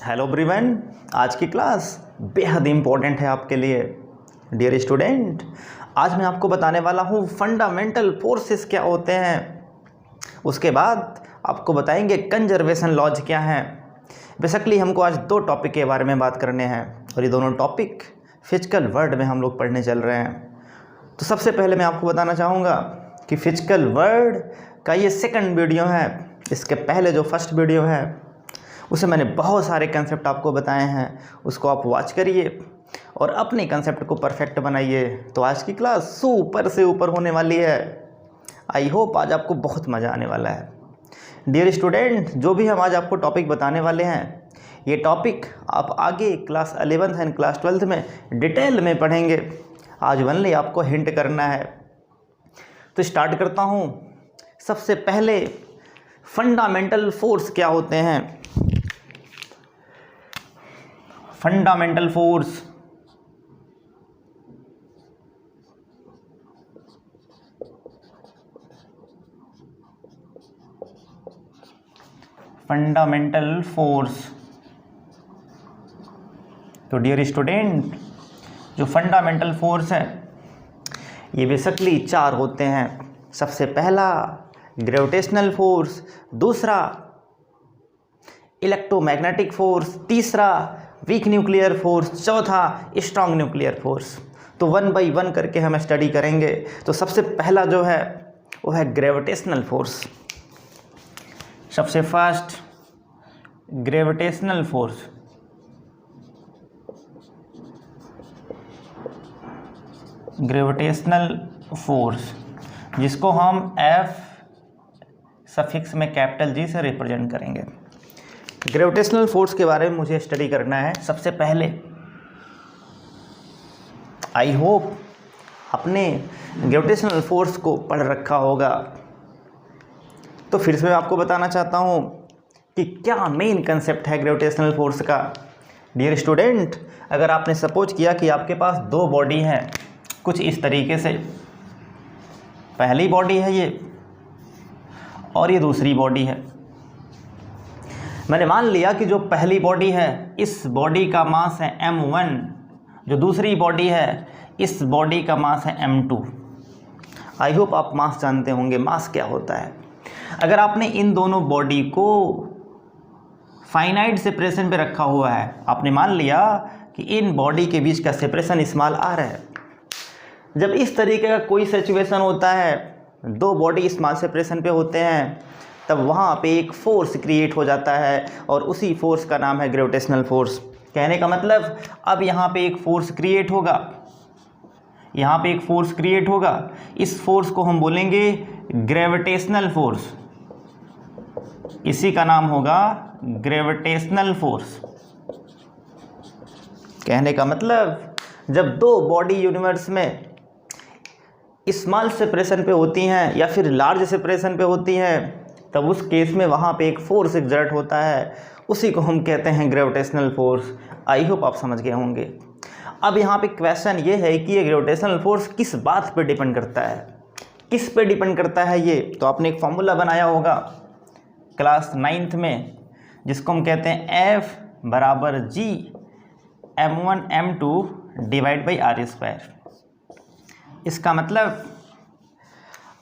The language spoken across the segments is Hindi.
हेलो एवरीवन, आज की क्लास बेहद इम्पोर्टेंट है आपके लिए। डियर स्टूडेंट, आज मैं आपको बताने वाला हूँ फंडामेंटल फोर्सेस क्या होते हैं। उसके बाद आपको बताएंगे कंजर्वेशन लॉज क्या हैं। बेसिकली हमको आज दो टॉपिक के बारे में बात करने हैं और ये दोनों टॉपिक फिजिकल वर्ल्ड में हम लोग पढ़ने चल रहे हैं। तो सबसे पहले मैं आपको बताना चाहूँगा कि फिजिकल वर्ल्ड का ये सेकंड वीडियो है। इसके पहले जो फर्स्ट वीडियो है उसे मैंने बहुत सारे कंसेप्ट आपको बताए हैं, उसको आप वॉच करिए और अपने कंसेप्ट को परफेक्ट बनाइए। तो आज की क्लास सुपर से ऊपर होने वाली है। आई होप आज आपको बहुत मज़ा आने वाला है। डियर स्टूडेंट, जो भी हम आज आपको टॉपिक बताने वाले हैं, ये टॉपिक आप आगे class 11th and class 12th में डिटेल में पढ़ेंगे। आज ओनली आपको हिंट करना है। तो स्टार्ट करता हूँ। सबसे पहले फंडामेंटल फोर्स क्या होते हैं। फंडामेंटल फोर्स तो डियर स्टूडेंट, जो फंडामेंटल फोर्स है ये बेसिकली चार होते हैं। सबसे पहला ग्रेविटेशनल फोर्स, दूसरा इलेक्ट्रोमैग्नेटिक फोर्स, तीसरा वीक न्यूक्लियर फोर्स, चौथा स्ट्रॉन्ग न्यूक्लियर फोर्स। तो वन बाय वन करके हम स्टडी करेंगे। तो सबसे पहला जो है वो है ग्रेविटेशनल फोर्स। सबसे first gravitational force. Gravitational force जिसको हम F सफिक्स में कैपिटल G से रिप्रेजेंट करेंगे। ग्रेविटेशनल फोर्स के बारे में मुझे स्टडी करना है। सबसे पहले आई होप आपने ग्रेविटेशनल फोर्स को पढ़ रखा होगा। तो फिर से मैं आपको बताना चाहता हूँ कि क्या मेन कंसेप्ट है ग्रेविटेशनल फोर्स का। डियर स्टूडेंट, अगर आपने सपोज किया कि आपके पास दो बॉडी हैं कुछ इस तरीके से, पहली बॉडी है ये और ये दूसरी बॉडी है। मैंने मान लिया कि जो पहली बॉडी है इस बॉडी का मास है m1, जो दूसरी बॉडी है इस बॉडी का मास है m2। आई होप आप मास जानते होंगे, मास क्या होता है। अगर आपने इन दोनों बॉडी को फाइनाइट सेपरेशन पे रखा हुआ है, आपने मान लिया कि इन बॉडी के बीच का सेपरेशन स्मॉल r है। जब इस तरीके का कोई सिचुएशन होता है, दो बॉडी स्मॉल सेपरेशन पे होते हैं, तब वहाँ पे एक फोर्स क्रिएट हो जाता है और उसी फोर्स का नाम है ग्रेविटेशनल फोर्स। कहने का मतलब अब यहाँ पे एक फोर्स क्रिएट होगा, यहाँ पे एक फोर्स क्रिएट होगा। इस फोर्स को हम बोलेंगे ग्रेविटेशनल फोर्स, इसी का नाम होगा ग्रेविटेशनल फोर्स। कहने का मतलब जब दो बॉडी यूनिवर्स में स्मॉल सेपरेशन पे होती हैं या फिर लार्ज सेपरेशन पे होती हैं, तब उस केस में वहाँ पे एक फोर्स एग्जर्ट होता है, उसी को हम कहते हैं ग्रेविटेशनल फोर्स। आई होप आप समझ गए होंगे। अब यहाँ पे क्वेश्चन ये है कि ये ग्रेविटेशनल फोर्स किस बात पे डिपेंड करता है, किस पे डिपेंड करता है ये। तो आपने एक फॉर्मूला बनाया होगा क्लास 9th में, जिसको हम कहते हैं F बराबर G m1 m2 divide by r²। इसका मतलब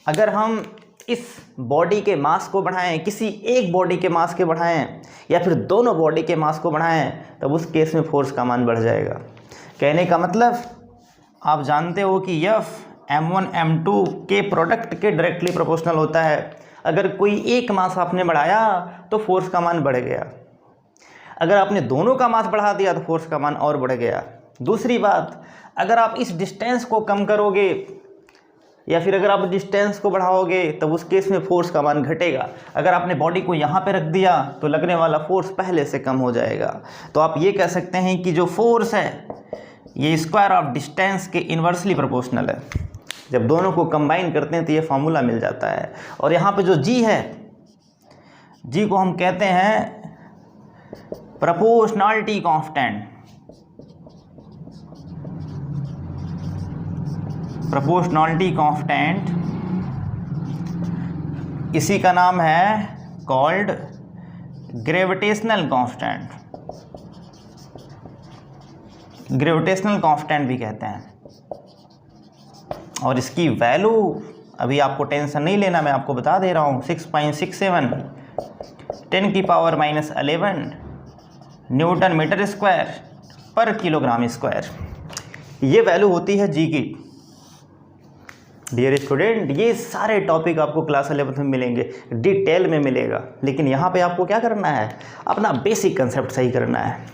अगर हम इस बॉडी के मास को बढ़ाएं, किसी एक बॉडी के मास के बढ़ाएं या फिर दोनों बॉडी के मास को बढ़ाएं, तब उस केस में फोर्स का मान बढ़ जाएगा। कहने का मतलब आप जानते हो कि F m1 m2 के प्रोडक्ट के डायरेक्टली प्रोपोर्शनल होता है। अगर कोई एक मास आपने बढ़ाया तो फोर्स का मान बढ़ गया, अगर आपने दोनों का मास बढ़ा दिया तो फोर्स का मान और बढ़ गया। दूसरी बात, अगर आप इस डिस्टेंस को कम करोगे या फिर अगर आप डिस्टेंस को बढ़ाओगे तब उस केस में फोर्स का मान घटेगा। अगर आपने बॉडी को यहाँ पे रख दिया तो लगने वाला फोर्स पहले से कम हो जाएगा। तो आप ये कह सकते हैं कि जो फोर्स है ये स्क्वायर ऑफ डिस्टेंस के इन्वर्सली प्रोपोर्शनल है। जब दोनों को कंबाइन करते हैं तो ये फार्मूला मिल जाता है। और यहाँ पे जो जी है, जी को हम कहते हैं प्रोपोर्शनैलिटी कांस्टेंट। प्रोपोर्शनैलिटी कांस्टेंट, इसी का नाम है called gravitational constant. Gravitational constant भी कहते हैं। और इसकी वैल्यू अभी आपको टेंशन नहीं लेना, मैं आपको बता दे रहा हूँ, 6.67 10⁻11 न्यूटन मीटर स्क्वायर पर किलोग्राम स्क्वायर, ये वैल्यू होती है जी की। डियर स्टूडेंट, ये सारे टॉपिक आपको क्लास 11 में मिलेंगे, डिटेल में मिलेगा, लेकिन यहाँ पे आपको क्या करना है, अपना बेसिक कंसेप्ट सही करना है।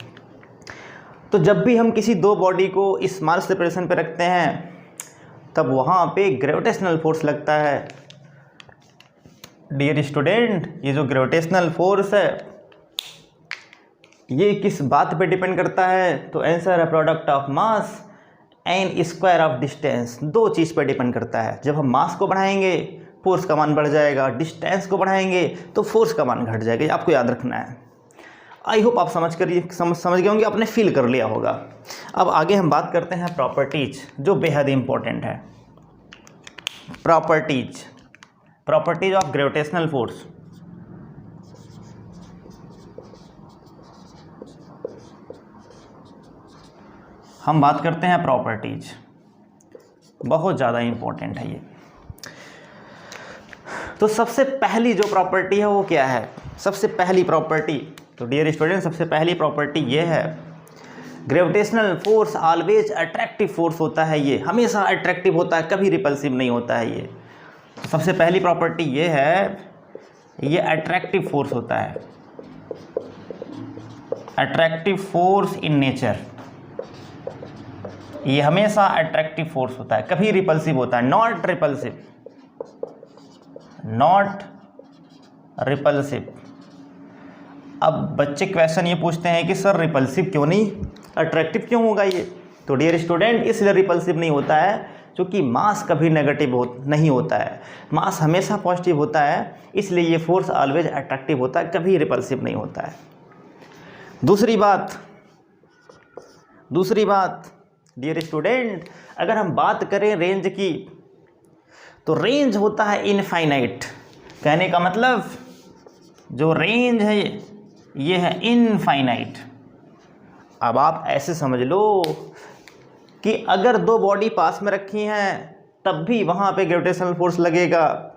तो जब भी हम किसी दो बॉडी को स्मॉल सेपरेशन पे रखते हैं तब वहाँ पे ग्रेविटेशनल फोर्स लगता है। डियर स्टूडेंट, ये जो ग्रेविटेशनल फोर्स है ये किस बात पे डिपेंड करता है, तो आंसर है product of mass and square of distance. दो चीज़ पे डिपेंड करता है। जब हम मास को बढ़ाएंगे फोर्स का मान बढ़ जाएगा, डिस्टेंस को बढ़ाएंगे तो फोर्स का मान घट जाएगा। ये आपको याद रखना है। आई होप आप समझ गए होंगे, आपने फील कर लिया होगा। अब आगे हम बात करते हैं प्रॉपर्टीज, जो बेहद इंपॉर्टेंट है। Properties of gravitational force. हम बात करते हैं प्रॉपर्टीज, बहुत ज़्यादा इंपॉर्टेंट है ये। तो सबसे पहली जो प्रॉपर्टी है वो क्या है, सबसे पहली प्रॉपर्टी, तो डियर स्टूडेंट सबसे पहली प्रॉपर्टी ये है, gravitational force always attractive force होता है। ये हमेशा अट्रैक्टिव होता है, कभी रिपल्सिव नहीं होता है। ये सबसे पहली प्रॉपर्टी ये है, ये अट्रैक्टिव फोर्स होता है, अट्रैक्टिव फोर्स इन नेचर। ये हमेशा अट्रैक्टिव फोर्स होता है, कभी रिपल्सिव होता है, नॉट रिपल्सिव। अब बच्चे क्वेश्चन ये पूछते हैं कि सर रिपल्सिव क्यों नहीं, अट्रैक्टिव क्यों होगा ये? तो डियर स्टूडेंट इसलिए रिपल्सिव नहीं होता है क्योंकि मास कभी नेगेटिव नहीं होता है, मास हमेशा पॉजिटिव होता है, इसलिए ये फोर्स ऑलवेज अट्रैक्टिव होता है, कभी रिपल्सिव नहीं होता है। दूसरी बात डियर स्टूडेंट, अगर हम बात करें रेंज की, तो रेंज होता है इनफाइनाइट। कहने का मतलब जो रेंज है ये है इनफाइनाइट। अब आप ऐसे समझ लो कि अगर दो बॉडी पास में रखी हैं तब भी वहाँ पे ग्रेविटेशनल फोर्स लगेगा,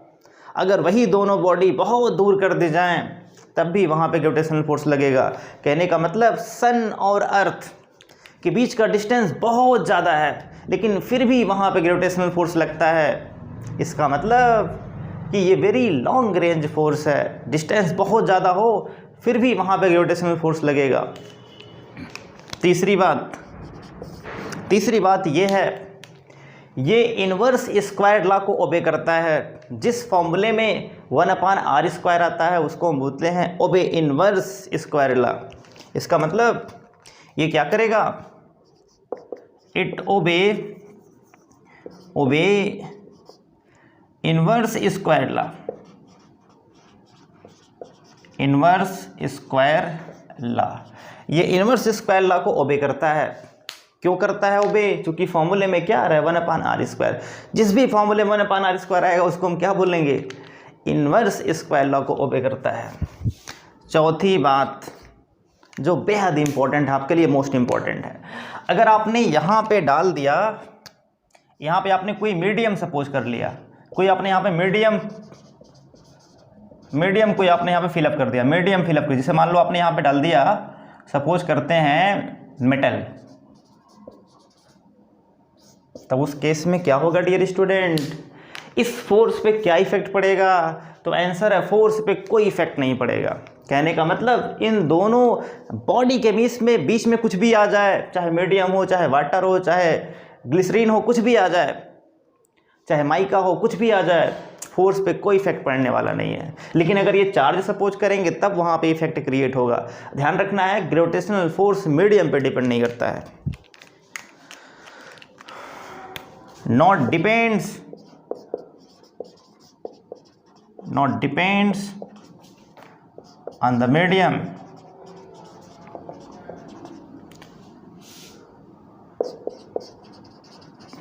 अगर वही दोनों बॉडी बहुत दूर कर दी जाएं तब भी वहाँ पे ग्रेविटेशनल फोर्स लगेगा। कहने का मतलब सन और अर्थ के बीच का डिस्टेंस बहुत ज़्यादा है लेकिन फिर भी वहाँ पे ग्रेविटेशनल फोर्स लगता है। इसका मतलब कि ये वेरी लॉन्ग रेंज फोर्स है, डिस्टेंस बहुत ज़्यादा हो फिर भी वहाँ पे ग्रेविटेशनल फोर्स लगेगा। तीसरी बात ये है, ये इन्वर्स स्क्वायर लॉ को ओबे करता है। जिस फॉर्मूले में 1/r² आता है उसको हम बोलते हैं ओबे इन्वर्स स्क्वायर लॉ। इसका मतलब ये क्या करेगा, इट ओबे इन्वर्स स्क्वायर लॉ, ये इन्वर्स स्क्वायर लॉ को ओबे करता है। क्यों करता है ओबे? क्योंकि फॉर्मूले में क्या आ रहा है 1/r²। जिस भी फॉर्मूले में 1/r² आएगा उसको हम क्या बोलेंगे, इन्वर्स स्क्वायर लॉ को ओबे करता है। चौथी बात जो बेहद इंपॉर्टेंट है आपके लिए, मोस्ट इंपॉर्टेंट है, अगर आपने यहाँ पे डाल दिया, यहाँ पे आपने कोई मीडियम सपोज कर लिया, कोई आपने यहाँ पे मीडियम कोई आपने यहाँ पे फिलअप कर दिया, मीडियम फिलअप कर, जैसे मान लो आपने यहाँ पे डाल दिया, सपोज करते हैं मेटल, तब उस केस में क्या होगा डियर स्टूडेंट, इस फोर्स पे क्या इफेक्ट पड़ेगा? तो आंसर है फोर्स पे कोई इफेक्ट नहीं पड़ेगा। कहने का मतलब इन दोनों बॉडी के बीच में कुछ भी आ जाए, चाहे मीडियम हो, चाहे वाटर हो, चाहे ग्लिसरीन हो, कुछ भी आ जाए, चाहे माइका हो, कुछ भी आ जाए, फोर्स पे कोई इफेक्ट पड़ने वाला नहीं है। लेकिन अगर ये चार्ज सपोज करेंगे तब वहाँ पे इफेक्ट क्रिएट होगा। ध्यान रखना है ग्रेविटेशनल फोर्स मीडियम पे डिपेंड नहीं करता है, not depends on the medium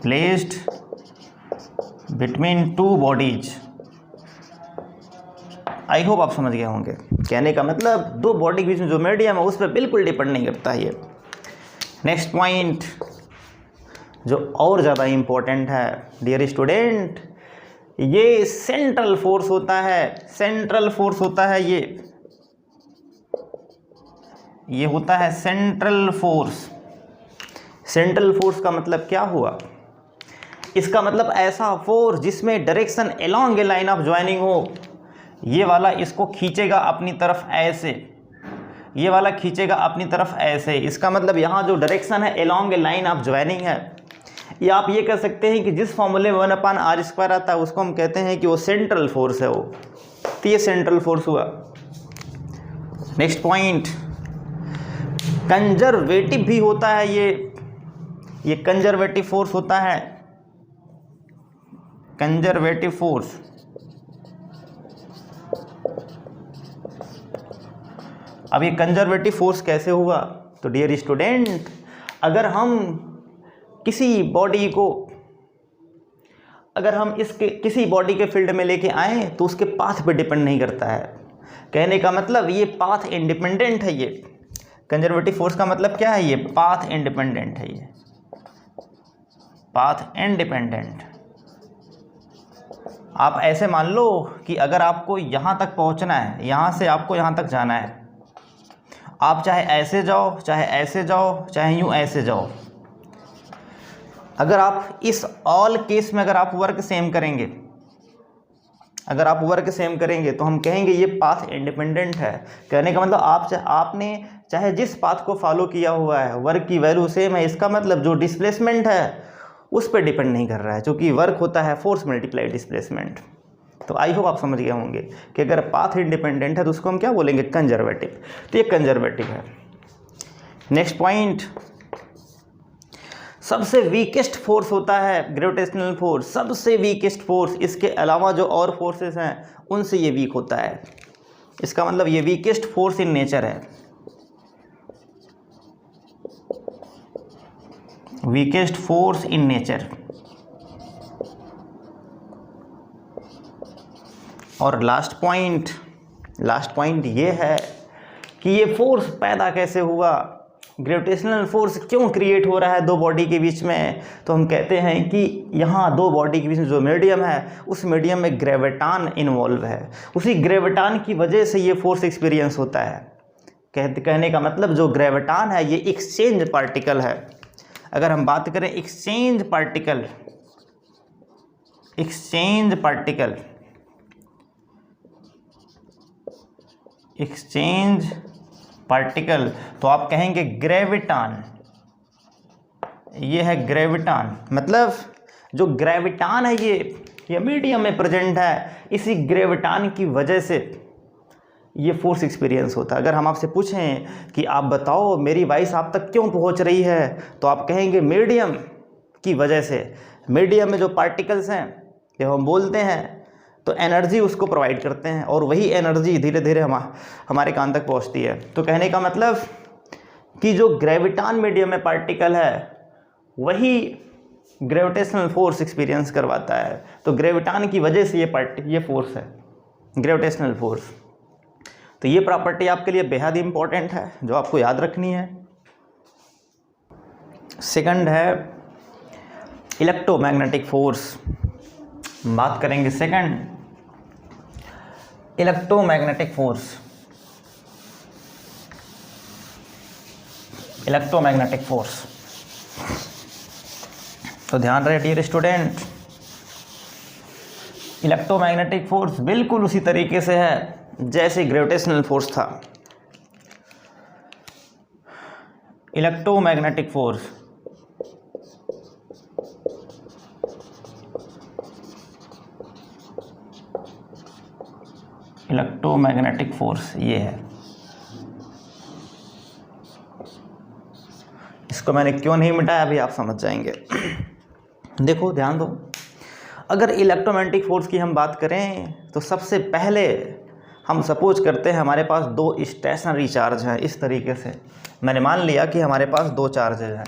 placed between two bodies। I hope आप समझ गए होंगे। कहने का मतलब दो बॉडी के बीच में जो मीडियम है उस पर बिल्कुल डिपेंड नहीं करता है ये। नेक्स्ट पॉइंट जो और ज़्यादा इम्पोर्टेंट है डियर स्टूडेंट, ये सेंट्रल फोर्स होता है। सेंट्रल फोर्स होता है ये होता है सेंट्रल फोर्स। सेंट्रल फोर्स का मतलब क्या हुआ? इसका मतलब ऐसा फोर्स जिसमें direction along A line of joining हो। ये वाला इसको खींचेगा अपनी तरफ ऐसे, ये वाला खींचेगा अपनी तरफ ऐसे। इसका मतलब यहाँ जो डायरेक्शन है along A line of joining है। या आप ये कह सकते हैं कि जिस फॉर्मूले में 1/r² आता है उसको हम कहते हैं कि वो सेंट्रल फोर्स है वो। तो ये सेंट्रल फोर्स हुआ। नेक्स्ट पॉइंट, कंजर्वेटिव भी होता है ये कंजर्वेटिव फोर्स होता है। कंजर्वेटिव फोर्स अब ये कंजर्वेटिव फोर्स कैसे हुआ? तो डियर स्टूडेंट, अगर हम किसी बॉडी को किसी बॉडी के फील्ड में लेके आए तो उसके पाथ पे डिपेंड नहीं करता है। कहने का मतलब ये पाथ इंडिपेंडेंट है। ये कंजर्वेटिव फोर्स का मतलब क्या है? ये पाथ इंडिपेंडेंट है। ये पाथ इंडिपेंडेंट। आप ऐसे मान लो कि अगर आपको यहाँ तक पहुँचना है, यहाँ से आपको यहाँ तक जाना है, आप चाहे ऐसे जाओ, चाहे ऐसे जाओ, चाहे यूँ ऐसे जाओ, अगर आप इस ऑल केस में अगर आप वर्क सेम करेंगे, तो हम कहेंगे ये पाथ इंडिपेंडेंट है। कहने का मतलब आपने चाहे जिस पाथ को फॉलो किया हुआ है, वर्क की वैल्यू सेम है। इसका मतलब जो डिस्प्लेसमेंट है उस पर डिपेंड नहीं कर रहा है, क्योंकि वर्क होता है फोर्स मल्टीप्लाई डिस्प्लेसमेंट। तो आई होप आप समझ गए होंगे कि अगर पाथ इंडिपेंडेंट है तो उसको हम क्या बोलेंगे? कंजर्वेटिव। तो ये कंजर्वेटिव है। नेक्स्ट पॉइंट, सबसे वीकेस्ट फोर्स होता है ग्रेविटेशनल फोर्स। सबसे वीकेस्ट फोर्स, इसके अलावा जो और फोर्सेस हैं उनसे ये वीक होता है। इसका मतलब ये वीकेस्ट फोर्स इन नेचर है। Weakest force in nature. और लास्ट पॉइंट ये है कि ये फोर्स पैदा कैसे हुआ, ग्रेविटेशनल फोर्स क्यों क्रिएट हो रहा है दो बॉडी के बीच में। तो हम कहते हैं कि यहाँ दो बॉडी के बीच में जो मीडियम है उस मीडियम में ग्रेविटान इन्वॉल्व है। उसी ग्रेविटान की वजह से ये फोर्स एक्सपीरियंस होता है। कहने का मतलब जो ग्रेविटान है ये एक्सचेंज पार्टिकल है। अगर हम बात करें एक्सचेंज पार्टिकल तो आप कहेंगे ग्रेविटान। ये है ग्रेविटान। मतलब जो ग्रेविटान है ये मीडियम में प्रेजेंट है। इसी ग्रेविटान की वजह से ये फोर्स एक्सपीरियंस होता है। अगर हम आपसे पूछें कि आप बताओ मेरी वॉइस आप तक क्यों पहुंच रही है, तो आप कहेंगे मीडियम की वजह से। मीडियम में जो पार्टिकल्स हैं जब हम बोलते हैं तो एनर्जी उसको प्रोवाइड करते हैं और वही एनर्जी धीरे धीरे हमारे कान तक पहुंचती है। तो कहने का मतलब कि जो ग्रेविटान मीडियम में पार्टिकल है वही ग्रेविटेशनल फोर्स एक्सपीरियंस करवाता है। तो ग्रेविटान की वजह से ये फोर्स है ग्रेविटेशनल फोर्स। तो ये प्रॉपर्टी आपके लिए बेहद इंपॉर्टेंट है जो आपको याद रखनी है। सेकंड है इलेक्ट्रोमैग्नेटिक फोर्स। बात करेंगे सेकंड इलेक्ट्रोमैग्नेटिक फोर्स। तो ध्यान रहे डियर स्टूडेंट, इलेक्ट्रोमैग्नेटिक फोर्स बिल्कुल उसी तरीके से है जैसे ग्रेविटेशनल फोर्स था। इलेक्ट्रोमैग्नेटिक फोर्स ये है। इसको मैंने क्यों नहीं मिटाया अभी आप समझ जाएंगे। देखो ध्यान दो, अगर इलेक्ट्रोमैग्नेटिक फोर्स की हम बात करें तो सबसे पहले हम सपोज करते हैं हमारे पास दो स्टेशनरी चार्ज हैं। इस तरीके से मैंने मान लिया कि हमारे पास दो चार्जेज हैं,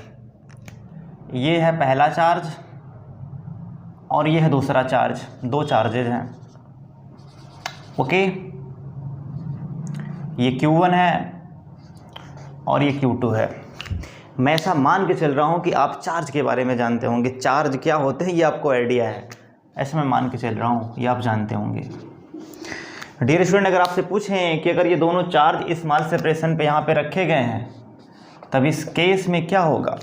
ये है पहला चार्ज और ये है दूसरा चार्ज। दो चार्जेज हैं, ओके। ये Q1 है और ये Q2 है। मैं ऐसा मान के चल रहा हूँ कि आप चार्ज के बारे में जानते होंगे, चार्ज क्या होते हैं ये आपको आइडिया है, ऐसा मैं मान के चल रहा हूँ ये आप जानते होंगे। डियर स्टूडेंट, अगर आपसे पूछें कि अगर ये दोनों चार्ज स्मॉल सेपरेशन पे यहाँ पे रखे गए हैं तब इस केस में क्या होगा,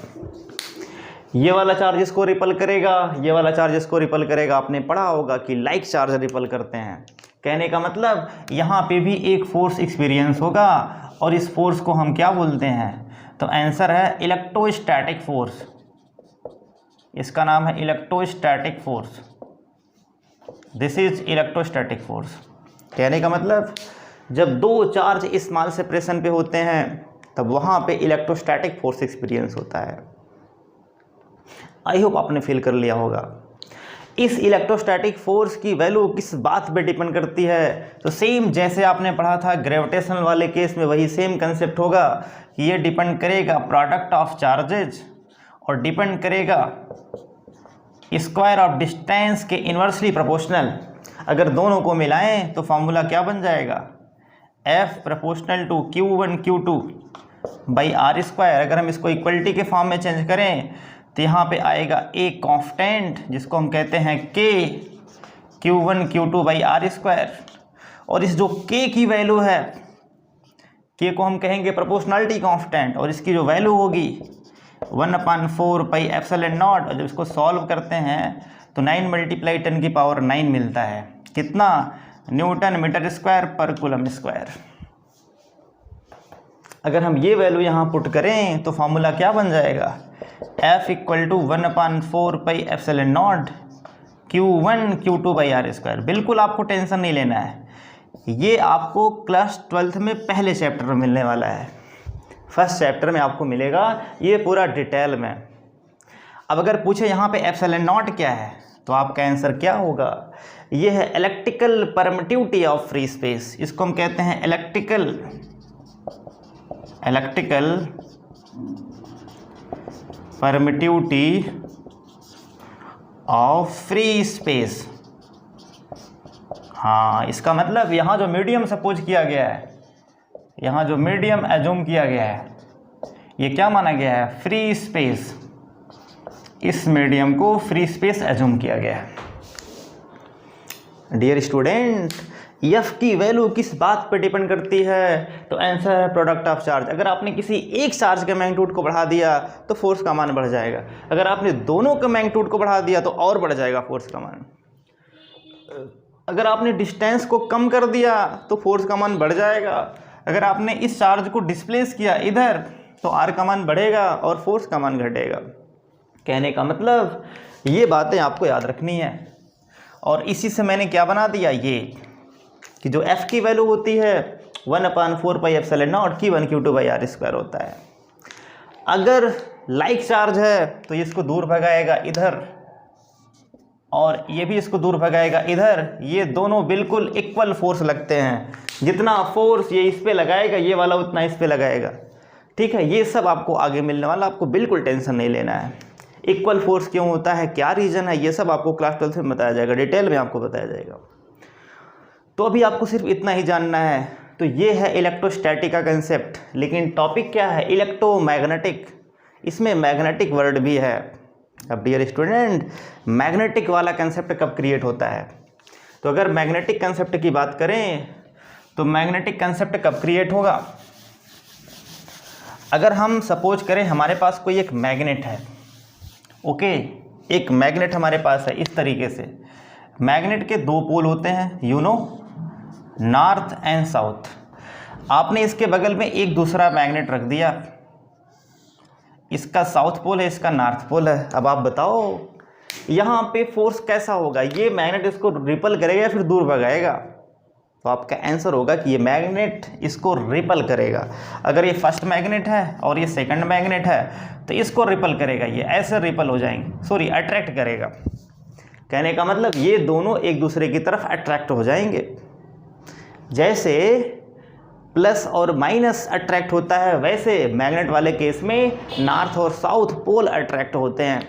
ये वाला चार्ज इसको रिपल करेगा, ये वाला चार्ज इसको रिपल करेगा। आपने पढ़ा होगा कि लाइक चार्ज रिपल करते हैं। कहने का मतलब यहाँ पे भी एक फोर्स एक्सपीरियंस होगा और इस फोर्स को हम क्या बोलते हैं, तो आंसर है इलेक्ट्रोस्टैटिक फोर्स। इसका नाम है electrostatic force. This is electrostatic force. कहने का मतलब जब दो चार्ज स्मॉल सेपरेशन पे होते हैं तब वहाँ पे इलेक्ट्रोस्टैटिक फोर्स एक्सपीरियंस होता है। आई होप आपने फील कर लिया होगा। इस इलेक्ट्रोस्टैटिक फोर्स की वैल्यू किस बात पे डिपेंड करती है, तो सेम जैसे आपने पढ़ा था ग्रेविटेशनल वाले केस में वही सेम कंसेप्ट होगा कि ये डिपेंड करेगा प्रोडक्ट ऑफ चार्जेज और डिपेंड करेगा स्क्वायर ऑफ डिस्टेंस के इन्वर्सली प्रोपोर्शनल। अगर दोनों को मिलाएं तो फॉर्मूला क्या बन जाएगा, F proportional to Q1 Q2 by R square. अगर हम इसको इक्वलिटी के फॉर्म में चेंज करें तो यहाँ पे आएगा एक कांस्टेंट जिसको हम कहते हैं K Q1 Q2 by R square. और इस जो K की वैल्यू है, K को हम कहेंगे प्रोपोर्शनलिटी कांस्टेंट, और इसकी जो वैल्यू होगी 1/4 पाई एप्सिलॉन नॉट। और जब इसको सॉल्व करते हैं तो 9 मल्टीप्लाई 10 की पावर 9 मिलता है। कितना, न्यूटन मीटर स्क्वायर पर कूलम स्क्वायर। अगर हम ये वैल्यू यहाँ पुट करें तो फॉर्मूला क्या बन जाएगा, F equal to 1/4 pi epsilon naught Q1 Q2 by R square. बिल्कुल आपको टेंशन नहीं लेना है, ये आपको क्लास 12th में पहले चैप्टर में मिलने वाला है। फर्स्ट चैप्टर में आपको मिलेगा ये पूरा डिटेल में। अब अगर पूछे यहाँ पे एप्सिलॉन नॉट क्या है तो आपका आंसर क्या होगा, ये है electrical permittivity of free space. इसको हम कहते हैं electrical permittivity of free space. हाँ, इसका मतलब यहाँ जो मीडियम सपोज किया गया है, यहाँ जो मीडियम एज्यूम किया गया है, ये क्या माना गया है, फ्री स्पेस। इस मीडियम को फ्री स्पेस एज्यूम किया गया है। डियर स्टूडेंट, F की वैल्यू किस बात पर डिपेंड करती है, तो आंसर है प्रोडक्ट ऑफ चार्ज। अगर आपने किसी एक चार्ज के मैग्नीट्यूड को बढ़ा दिया तो फोर्स का मान बढ़ जाएगा। अगर आपने दोनों के मैग्नीट्यूड को बढ़ा दिया तो और बढ़ जाएगा फोर्स का मान। अगर आपने डिस्टेंस को कम कर दिया तो फोर्स का मान बढ़ जाएगा। अगर आपने इस चार्ज को डिस्प्लेस किया इधर तो आर का मान बढ़ेगा और फोर्स का मान घटेगा। कहने का मतलब ये बातें आपको याद रखनी है। और इसी से मैंने क्या बना दिया, ये कि जो F की वैल्यू होती है 1/4 pi epsilon naught Q1 Q2 by R square होता है। अगर लाइक चार्ज है तो ये इसको दूर भगाएगा इधर, और ये भी इसको दूर भगाएगा इधर। ये दोनों बिल्कुल इक्वल फोर्स लगते हैं, जितना फोर्स ये इस पे लगाएगा ये वाला उतना इस पे लगाएगा। ठीक है, ये सब आपको आगे मिलने वाला, आपको बिल्कुल टेंशन नहीं लेना है। इक्वल फोर्स क्यों होता है, क्या रीज़न है, ये सब आपको क्लास 12 में बताया जाएगा, डिटेल में आपको बताया जाएगा। तो अभी आपको सिर्फ इतना ही जानना है। तो ये है इलेक्ट्रोस्टैटिक का कंसेप्ट, लेकिन टॉपिक क्या है, इलेक्ट्रोमैग्नेटिक। इसमें मैग्नेटिक वर्ड भी है। अब डियर स्टूडेंट, मैग्नेटिक वाला कंसेप्ट कब क्रिएट होता है, तो अगर मैग्नेटिक कंसेप्ट की बात करें तो मैग्नेटिक कंसेप्ट कब क्रिएट होगा, अगर हम सपोज करें हमारे पास कोई एक मैग्नेट है। ओके, एक मैग्नेट हमारे पास है इस तरीके से। मैग्नेट के दो पोल होते हैं, you know, north and south. आपने इसके बगल में एक दूसरा मैग्नेट रख दिया, इसका साउथ पोल है, इसका नॉर्थ पोल है। अब आप बताओ यहाँ पे फोर्स कैसा होगा, ये मैग्नेट इसको रिपल करेगा या फिर दूर भगाएगा, तो आपका आंसर होगा कि ये मैग्नेट इसको रिपल करेगा। अगर ये फर्स्ट मैग्नेट है और ये सेकंड मैग्नेट है तो इसको रिपल करेगा, ये ऐसे रिपल हो जाएंगे, सॉरी अट्रैक्ट करेगा। कहने का मतलब ये दोनों एक दूसरे की तरफ अट्रैक्ट हो जाएंगे। जैसे प्लस और माइनस अट्रैक्ट होता है, वैसे मैग्नेट वाले केस में नॉर्थ और साउथ पोल अट्रैक्ट होते हैं।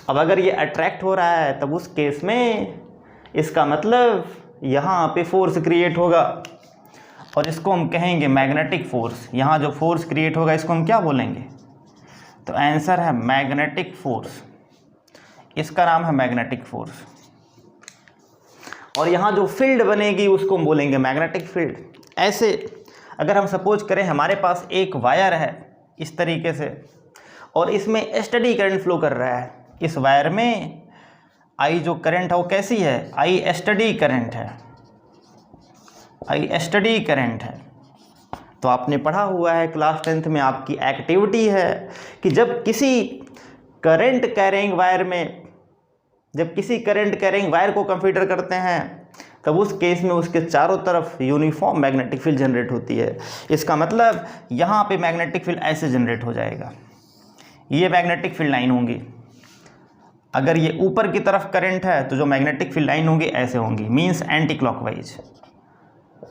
अब अगर ये अट्रैक्ट हो रहा है तब उस केस में इसका मतलब यहाँ पे फोर्स क्रिएट होगा और इसको हम कहेंगे मैग्नेटिक फोर्स। यहाँ जो फोर्स क्रिएट होगा इसको हम क्या बोलेंगे, तो आंसर है मैग्नेटिक फोर्स, इसका नाम है मैग्नेटिक फोर्स। और यहाँ जो फील्ड बनेगी उसको हम बोलेंगे मैग्नेटिक फील्ड। ऐसे अगर हम सपोज करें हमारे पास एक वायर है इस तरीके से, और इसमें स्टडी करंट फ्लो कर रहा है, इस वायर में आई जो करंट है वो कैसी है, आई स्टडी करंट है, आई स्टडी करंट है। तो आपने पढ़ा हुआ है क्लास 10th में, आपकी एक्टिविटी है कि जब किसी करंट कैरिंग वायर में, जब किसी करंट कैरिंग वायर को कंसीडर करते हैं तब उस केस में उसके चारों तरफ यूनिफॉर्म मैग्नेटिक फील्ड जनरेट होती है। इसका मतलब यहाँ पे मैग्नेटिक फील्ड ऐसे जनरेट हो जाएगा, ये मैग्नेटिक फील्ड लाइन होंगी। अगर ये ऊपर की तरफ करंट है तो जो मैग्नेटिक फील्ड लाइन होंगी ऐसे होंगी, मींस एंटी क्लॉकवाइज।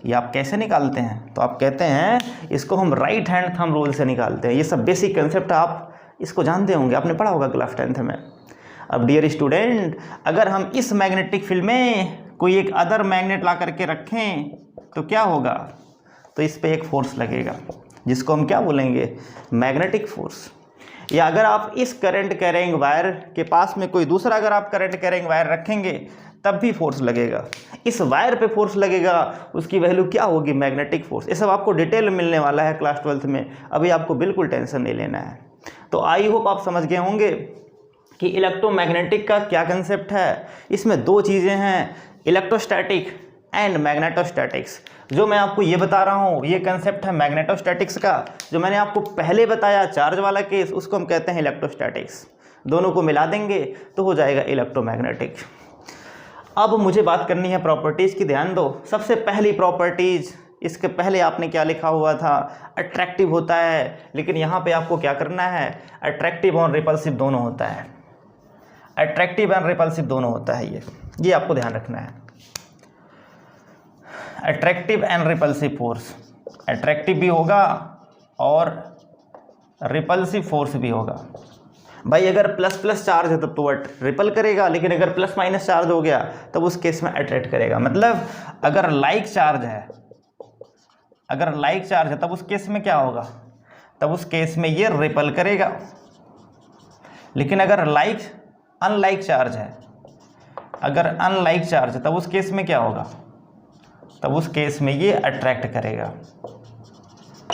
ये आप कैसे निकालते हैं, तो आप कहते हैं इसको हम राइट हैंड थंब रूल से निकालते हैं। ये सब बेसिक कंसेप्ट आप इसको जानते होंगे, आपने पढ़ा होगा क्लास 10th में। अब डियर स्टूडेंट, अगर हम इस मैग्नेटिक फील्ड में कोई एक अदर मैग्नेट ला करके रखें तो क्या होगा, तो इस पे एक फोर्स लगेगा जिसको हम क्या बोलेंगे, मैग्नेटिक फोर्स। या अगर आप इस करंट कैरिंग वायर के पास में कोई दूसरा अगर आप करंट कैरिंग वायर रखेंगे तब भी फोर्स लगेगा, इस वायर पे फोर्स लगेगा, उसकी वैल्यू क्या होगी, मैग्नेटिक फोर्स। ये सब आपको डिटेल मिलने वाला है क्लास 12th में, अभी आपको बिल्कुल टेंशन नहीं लेना है। तो आई होप आप समझ गए होंगे कि इलेक्ट्रोमैग्नेटिक का क्या कंसेप्ट है। इसमें दो चीज़ें हैं, इलेक्ट्रोस्टैटिक एंड मैग्नेटोस्टैटिक्स। जो मैं आपको ये बता रहा हूँ ये कंसेप्ट है मैग्नेटोस्टैटिक्स का। जो मैंने आपको पहले बताया चार्ज वाला केस, उसको हम कहते हैं इलेक्ट्रोस्टैटिक्स। दोनों को मिला देंगे तो हो जाएगा इलेक्ट्रोमैग्नेटिक। अब मुझे बात करनी है प्रॉपर्टीज़ की, ध्यान दो। सबसे पहली प्रॉपर्टीज़, इसके पहले आपने क्या लिखा हुआ था, अट्रैक्टिव होता है, लेकिन यहाँ पे आपको क्या करना है, अट्रैक्टिव और रिपल्सिव दोनों होता है, अट्रैक्टिव एंड रिपल्सिव दोनों होता है, ये आपको ध्यान रखना है। Attractive and repulsive force, attractive भी होगा और रिपल्सिव फोर्स भी होगा। भाई अगर प्लस प्लस चार्ज है तब तो रिपल करेगा, लेकिन अगर प्लस माइनस चार्ज हो गया तब उस केस में अट्रैक्ट करेगा। मतलब अगर लाइक चार्ज है, अगर लाइक चार्ज है तब उस केस में क्या होगा, तब उस केस में ये रिपल करेगा। लेकिन अगर लाइक अनलाइक चार्ज है, अगर अनलाइक चार्ज है तब उस केस में क्या होगा, तब उस केस में ये अट्रैक्ट करेगा,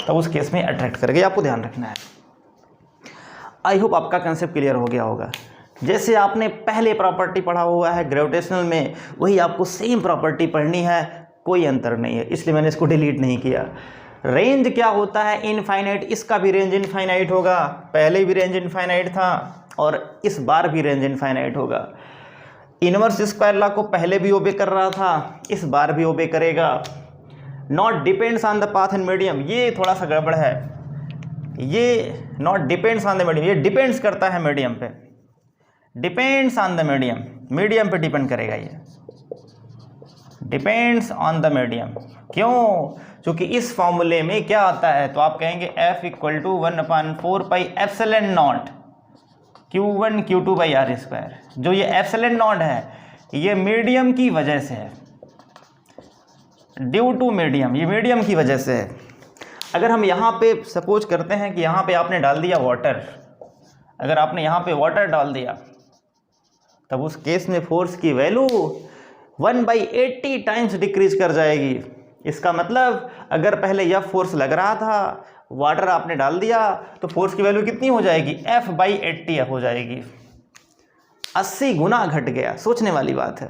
तब उस केस में अट्रैक्ट करेगा। ये आपको ध्यान रखना है। आई होप आपका कंसेप्ट क्लियर हो गया होगा। जैसे आपने पहले प्रॉपर्टी पढ़ा हुआ है ग्रेविटेशनल में, वही आपको सेम प्रॉपर्टी पढ़नी है, कोई अंतर नहीं है, इसलिए मैंने इसको डिलीट नहीं किया। रेंज क्या होता है, इनफाइनाइट, इसका भी रेंज इनफाइनाइट होगा, पहले भी रेंज इनफाइनाइट था और इस बार भी रेंज इनफाइनाइट होगा। इनवर्स स्क्वायर लॉ को पहले भी ओबे कर रहा था, इस बार भी ओबे करेगा। Not depends on the path and medium, ये थोड़ा सा गड़बड़ है, ये not depends on the medium, ये डिपेंड्स करता है मीडियम पे, depends on the medium, medium पे डिपेंड करेगा, ये डिपेंड्स ऑन द मीडियम। क्यों, क्योंकि इस फॉर्मूले में क्या आता है, तो आप कहेंगे F = 1/4 pi epsilon naught Q1 Q2 by R square. जो ये एप्सिलॉन नॉट है ये मीडियम की वजह से है, ड्यू टू मीडियम, ये मीडियम की वजह से है। अगर हम यहाँ पे सपोज करते हैं कि यहाँ पे आपने डाल दिया वाटर, अगर आपने यहाँ पे वाटर डाल दिया तब उस केस में फोर्स की वैल्यू 1/80 टाइम्स डिक्रीज कर जाएगी। इसका मतलब अगर पहले यह फोर्स लग रहा था, वाटर आपने डाल दिया तो फोर्स की वैल्यू कितनी हो जाएगी, F/80 हो जाएगी, 80 गुना घट गया। सोचने वाली बात है।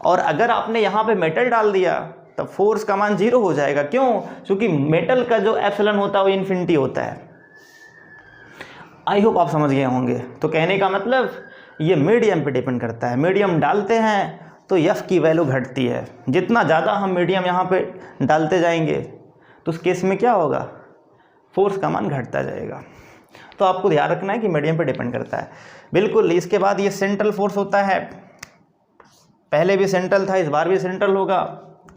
और अगर आपने यहाँ पे मेटल डाल दिया तब फोर्स का मान 0 हो जाएगा। क्यों, क्योंकि मेटल का जो एप्सिलॉन होता है वो इन्फिनिटी होता है। आई होप आप समझ गए होंगे। तो कहने का मतलब ये मीडियम पे डिपेंड करता है, मीडियम डालते हैं तो F की वैल्यू घटती है। जितना ज़्यादा हम मीडियम यहाँ पे डालते जाएंगे तो उस केस में क्या होगा, फोर्स का मान घटता जाएगा। तो आपको ध्यान रखना है कि मीडियम पे डिपेंड करता है बिल्कुल। इसके बाद ये सेंट्रल फोर्स होता है, पहले भी सेंट्रल था, इस बार भी सेंट्रल होगा।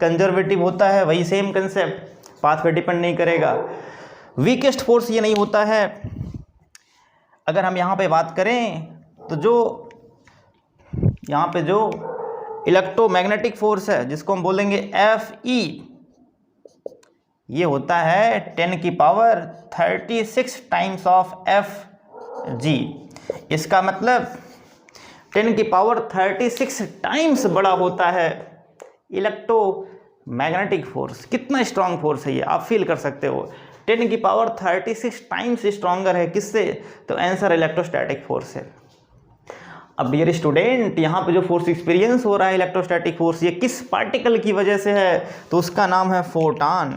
कंजर्वेटिव होता है, वही सेम कंसेप्ट, पाथ पे डिपेंड नहीं करेगा। वीकेस्ट फोर्स ये नहीं होता है। अगर हम यहाँ पे बात करें तो जो यहाँ पे जो इलेक्ट्रोमैग्नेटिक फोर्स है जिसको हम बोलेंगे Fe, ये होता है 10⁻36 टाइम्स ऑफ F जी। इसका मतलब 10⁻36 टाइम्स बड़ा होता है इलेक्ट्रोमैग्नेटिक फोर्स। कितना स्ट्रांग फोर्स है ये, आप फील कर सकते हो। 10⁻36 टाइम्स स्ट्रांगर है किससे? तो आंसर इलेक्ट्रोस्टैटिक फोर्स है। अब डियर स्टूडेंट, यहाँ पे जो फोर्स एक्सपीरियंस हो रहा है इलेक्ट्रोस्टैटिक फोर्स, ये किस पार्टिकल की वजह से है? तो उसका नाम है फोटॉन।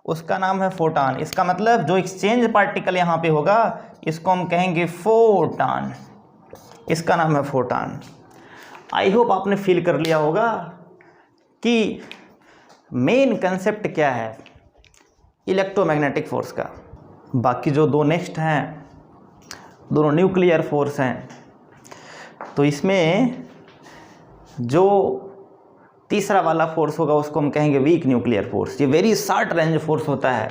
उसका नाम है फोटॉन। इसका मतलब जो एक्सचेंज पार्टिकल यहाँ पे होगा इसको हम कहेंगे फोटॉन। इसका नाम है फोटॉन। आई होप आपने फील कर लिया होगा कि मेन कंसेप्ट क्या है इलेक्ट्रोमैग्नेटिक फोर्स का। बाकी जो दो नेक्स्ट हैं दोनों न्यूक्लियर फोर्स हैं, तो इसमें जो तीसरा वाला फोर्स होगा उसको हम कहेंगे वीक न्यूक्लियर फोर्स। ये वेरी शॉर्ट रेंज फोर्स होता है।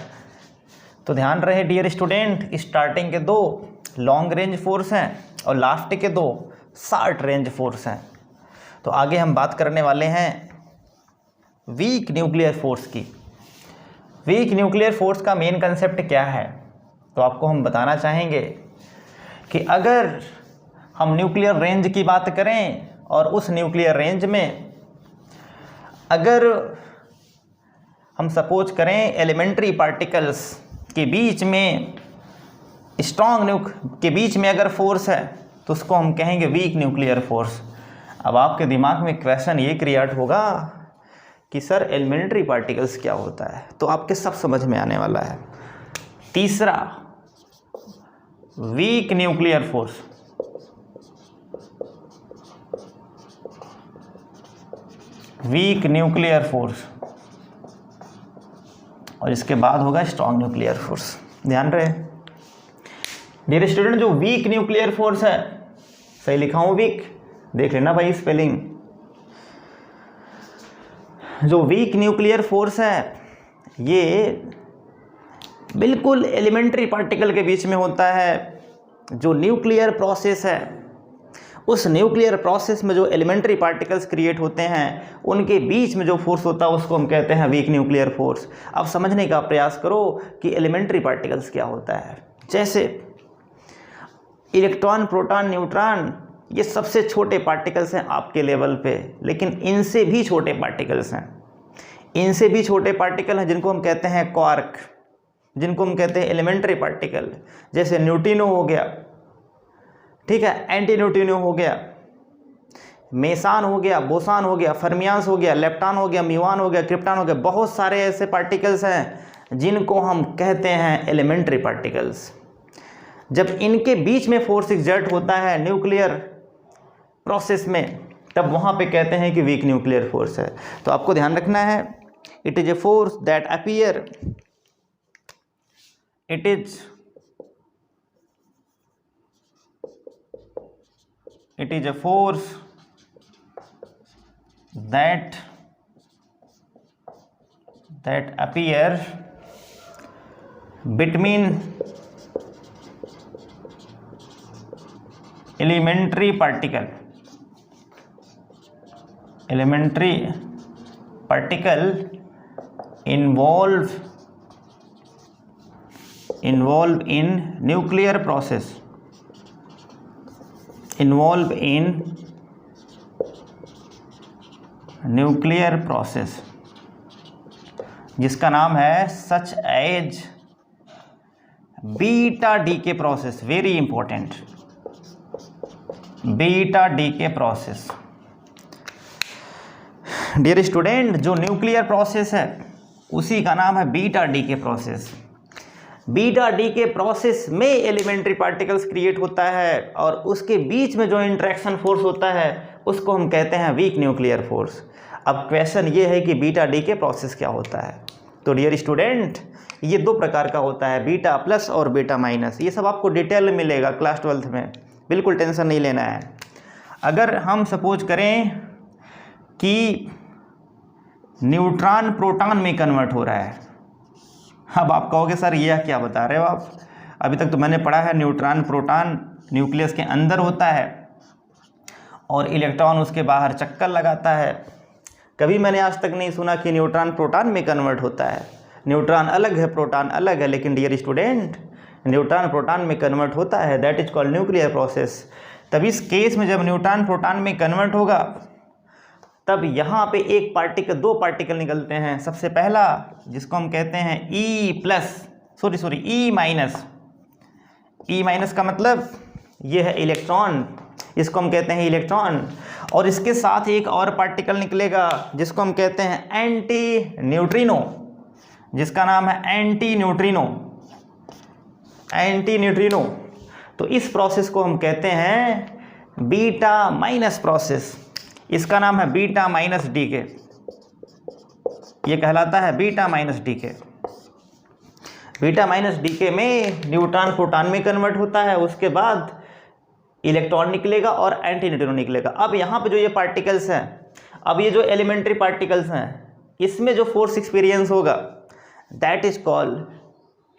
तो ध्यान रहे डियर स्टूडेंट, स्टार्टिंग के दो लॉन्ग रेंज फोर्स हैं और लास्ट के दो शॉर्ट रेंज फोर्स हैं। तो आगे हम बात करने वाले हैं वीक न्यूक्लियर फोर्स की। वीक न्यूक्लियर फोर्स का मेन कंसेप्ट क्या है? तो आपको हम बताना चाहेंगे कि अगर हम न्यूक्लियर रेंज की बात करें और उस न्यूक्लियर रेंज में अगर हम सपोज करें एलिमेंट्री पार्टिकल्स के बीच में स्ट्रॉन्ग के बीच में अगर फोर्स है तो उसको हम कहेंगे वीक न्यूक्लियर फोर्स। अब आपके दिमाग में क्वेश्चन ये क्रिएट होगा कि सर एलिमेंट्री पार्टिकल्स क्या होता है? तो आपके सब समझ में आने वाला है। तीसरा weak nuclear force, weak nuclear force, और इसके बाद होगा स्ट्रॉन्ग न्यूक्लियर फोर्स। ध्यान रहे डियर स्टूडेंट, जो वीक न्यूक्लियर फोर्स है, सही लिखा हूं वीक, देख लेना भाई स्पेलिंग। जो वीक न्यूक्लियर फोर्स है ये बिल्कुल एलिमेंट्री पार्टिकल के बीच में होता है। जो न्यूक्लियर प्रोसेस है उस न्यूक्लियर प्रोसेस में जो एलिमेंट्री पार्टिकल्स क्रिएट होते हैं उनके बीच में जो फोर्स होता है उसको हम कहते हैं वीक न्यूक्लियर फोर्स। अब समझने का प्रयास करो कि एलिमेंट्री पार्टिकल्स क्या होता है। जैसे इलेक्ट्रॉन, प्रोटॉन, न्यूट्रॉन, ये सबसे छोटे पार्टिकल्स हैं आपके लेवल पे, लेकिन इनसे भी छोटे पार्टिकल्स हैं। इनसे भी छोटे पार्टिकल हैं जिनको हम कहते हैं क्वार्क, जिनको हम कहते हैं एलिमेंट्री पार्टिकल। जैसे न्यूट्रिनो हो गया, ठीक है, एंटी न्यूट्रिनो हो गया, मेसान हो गया, बोसान हो गया, फर्मियांस हो गया, लेप्टॉन हो गया, म्यूऑन हो गया, क्रिप्टॉन हो गया। बहुत सारे ऐसे पार्टिकल्स हैं जिनको हम कहते हैं एलिमेंट्री पार्टिकल्स। जब इनके बीच में फोर्स एक्सर्ट होता है न्यूक्लियर प्रोसेस में, तब वहाँ पे कहते हैं कि वीक न्यूक्लियर फोर्स है। तो आपको ध्यान रखना है, it is a force that appear, it is a force that appear between elementary particle involve in nuclear process, involve in nuclear process, जिसका नाम है such as beta decay process. Very important, beta decay process. Dear student, जो न्यूक्लियर प्रोसेस है उसी का नाम है beta decay process. Beta decay process में एलिमेंट्री पार्टिकल्स क्रिएट होता है और उसके बीच में जो इंटरेक्शन फोर्स होता है उसको हम कहते हैं वीक न्यूक्लियर फोर्स। अब क्वेश्चन ये है कि बीटा डीके प्रोसेस क्या होता है? तो डियर स्टूडेंट, ये दो प्रकार का होता है, बीटा प्लस और बीटा माइनस। ये सब आपको डिटेल में मिलेगा क्लास 12th में, बिल्कुल टेंशन नहीं लेना है। अगर हम सपोज करें कि न्यूट्रॉन प्रोटॉन में कन्वर्ट हो रहा है, अब आप कहोगे सर ये क्या बता रहे हो आप? अभी तक तो मैंने पढ़ा है न्यूट्रॉन प्रोटॉन न्यूक्लियस के अंदर होता है और इलेक्ट्रॉन उसके बाहर चक्कर लगाता है। कभी मैंने आज तक नहीं सुना कि न्यूट्रॉन प्रोटॉन में कन्वर्ट होता है। न्यूट्रॉन अलग है, प्रोटॉन अलग है। लेकिन डियर स्टूडेंट, न्यूट्रॉन प्रोटॉन में कन्वर्ट होता है, that is called nuclear process. तब इस केस में जब न्यूट्रॉन प्रोटॉन में कन्वर्ट होगा तब यहाँ पे एक पार्टिकल, दो पार्टिकल निकलते हैं। सबसे पहला जिसको हम कहते हैं ई माइनस का मतलब ये है इलेक्ट्रॉन, इसको हम कहते हैं इलेक्ट्रॉन। और इसके साथ एक और पार्टिकल निकलेगा जिसको हम कहते हैं एंटी न्यूट्रिनो, जिसका नाम है एंटी न्यूट्रिनो। तो इस प्रोसेस को हम कहते हैं बीटा माइनस प्रोसेस, इसका नाम है बीटा माइनस डीके, ये कहलाता है beta minus decay. Beta minus decay में न्यूट्रॉन प्रोटॉन में कन्वर्ट होता है, उसके बाद इलेक्ट्रॉन निकलेगा और एंटी न्यूट्रिनो निकलेगा। अब यहाँ पे जो ये पार्टिकल्स हैं, अब ये जो एलिमेंट्री पार्टिकल्स हैं, इसमें जो फोर्स एक्सपीरियंस होगा that is called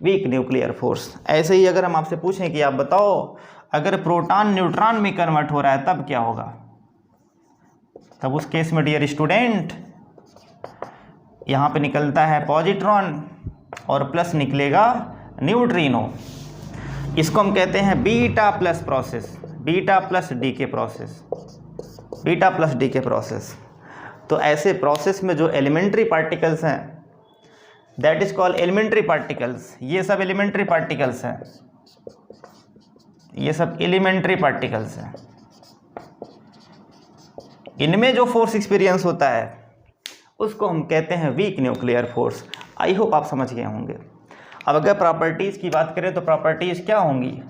weak nuclear force. ऐसे ही अगर हम आपसे पूछें कि आप बताओ अगर प्रोटॉन न्यूट्रॉन में कन्वर्ट हो रहा है तब क्या होगा, तब उस केस में डियर स्टूडेंट यहाँ पे निकलता है पॉजिट्रॉन और प्लस निकलेगा न्यूट्रिनो। इसको हम कहते हैं beta plus process, beta plus decay process. तो ऐसे प्रोसेस में जो एलिमेंट्री पार्टिकल्स हैं that is called elementary particles. ये सब एलिमेंट्री पार्टिकल्स हैं, ये सब एलिमेंट्री पार्टिकल्स हैं। इनमें जो फोर्स एक्सपीरियंस होता है उसको हम कहते हैं weak nuclear force. I hope आप समझ गए होंगे। अब अगर प्रॉपर्टीज़ की बात करें तो प्रॉपर्टीज़ क्या होंगी?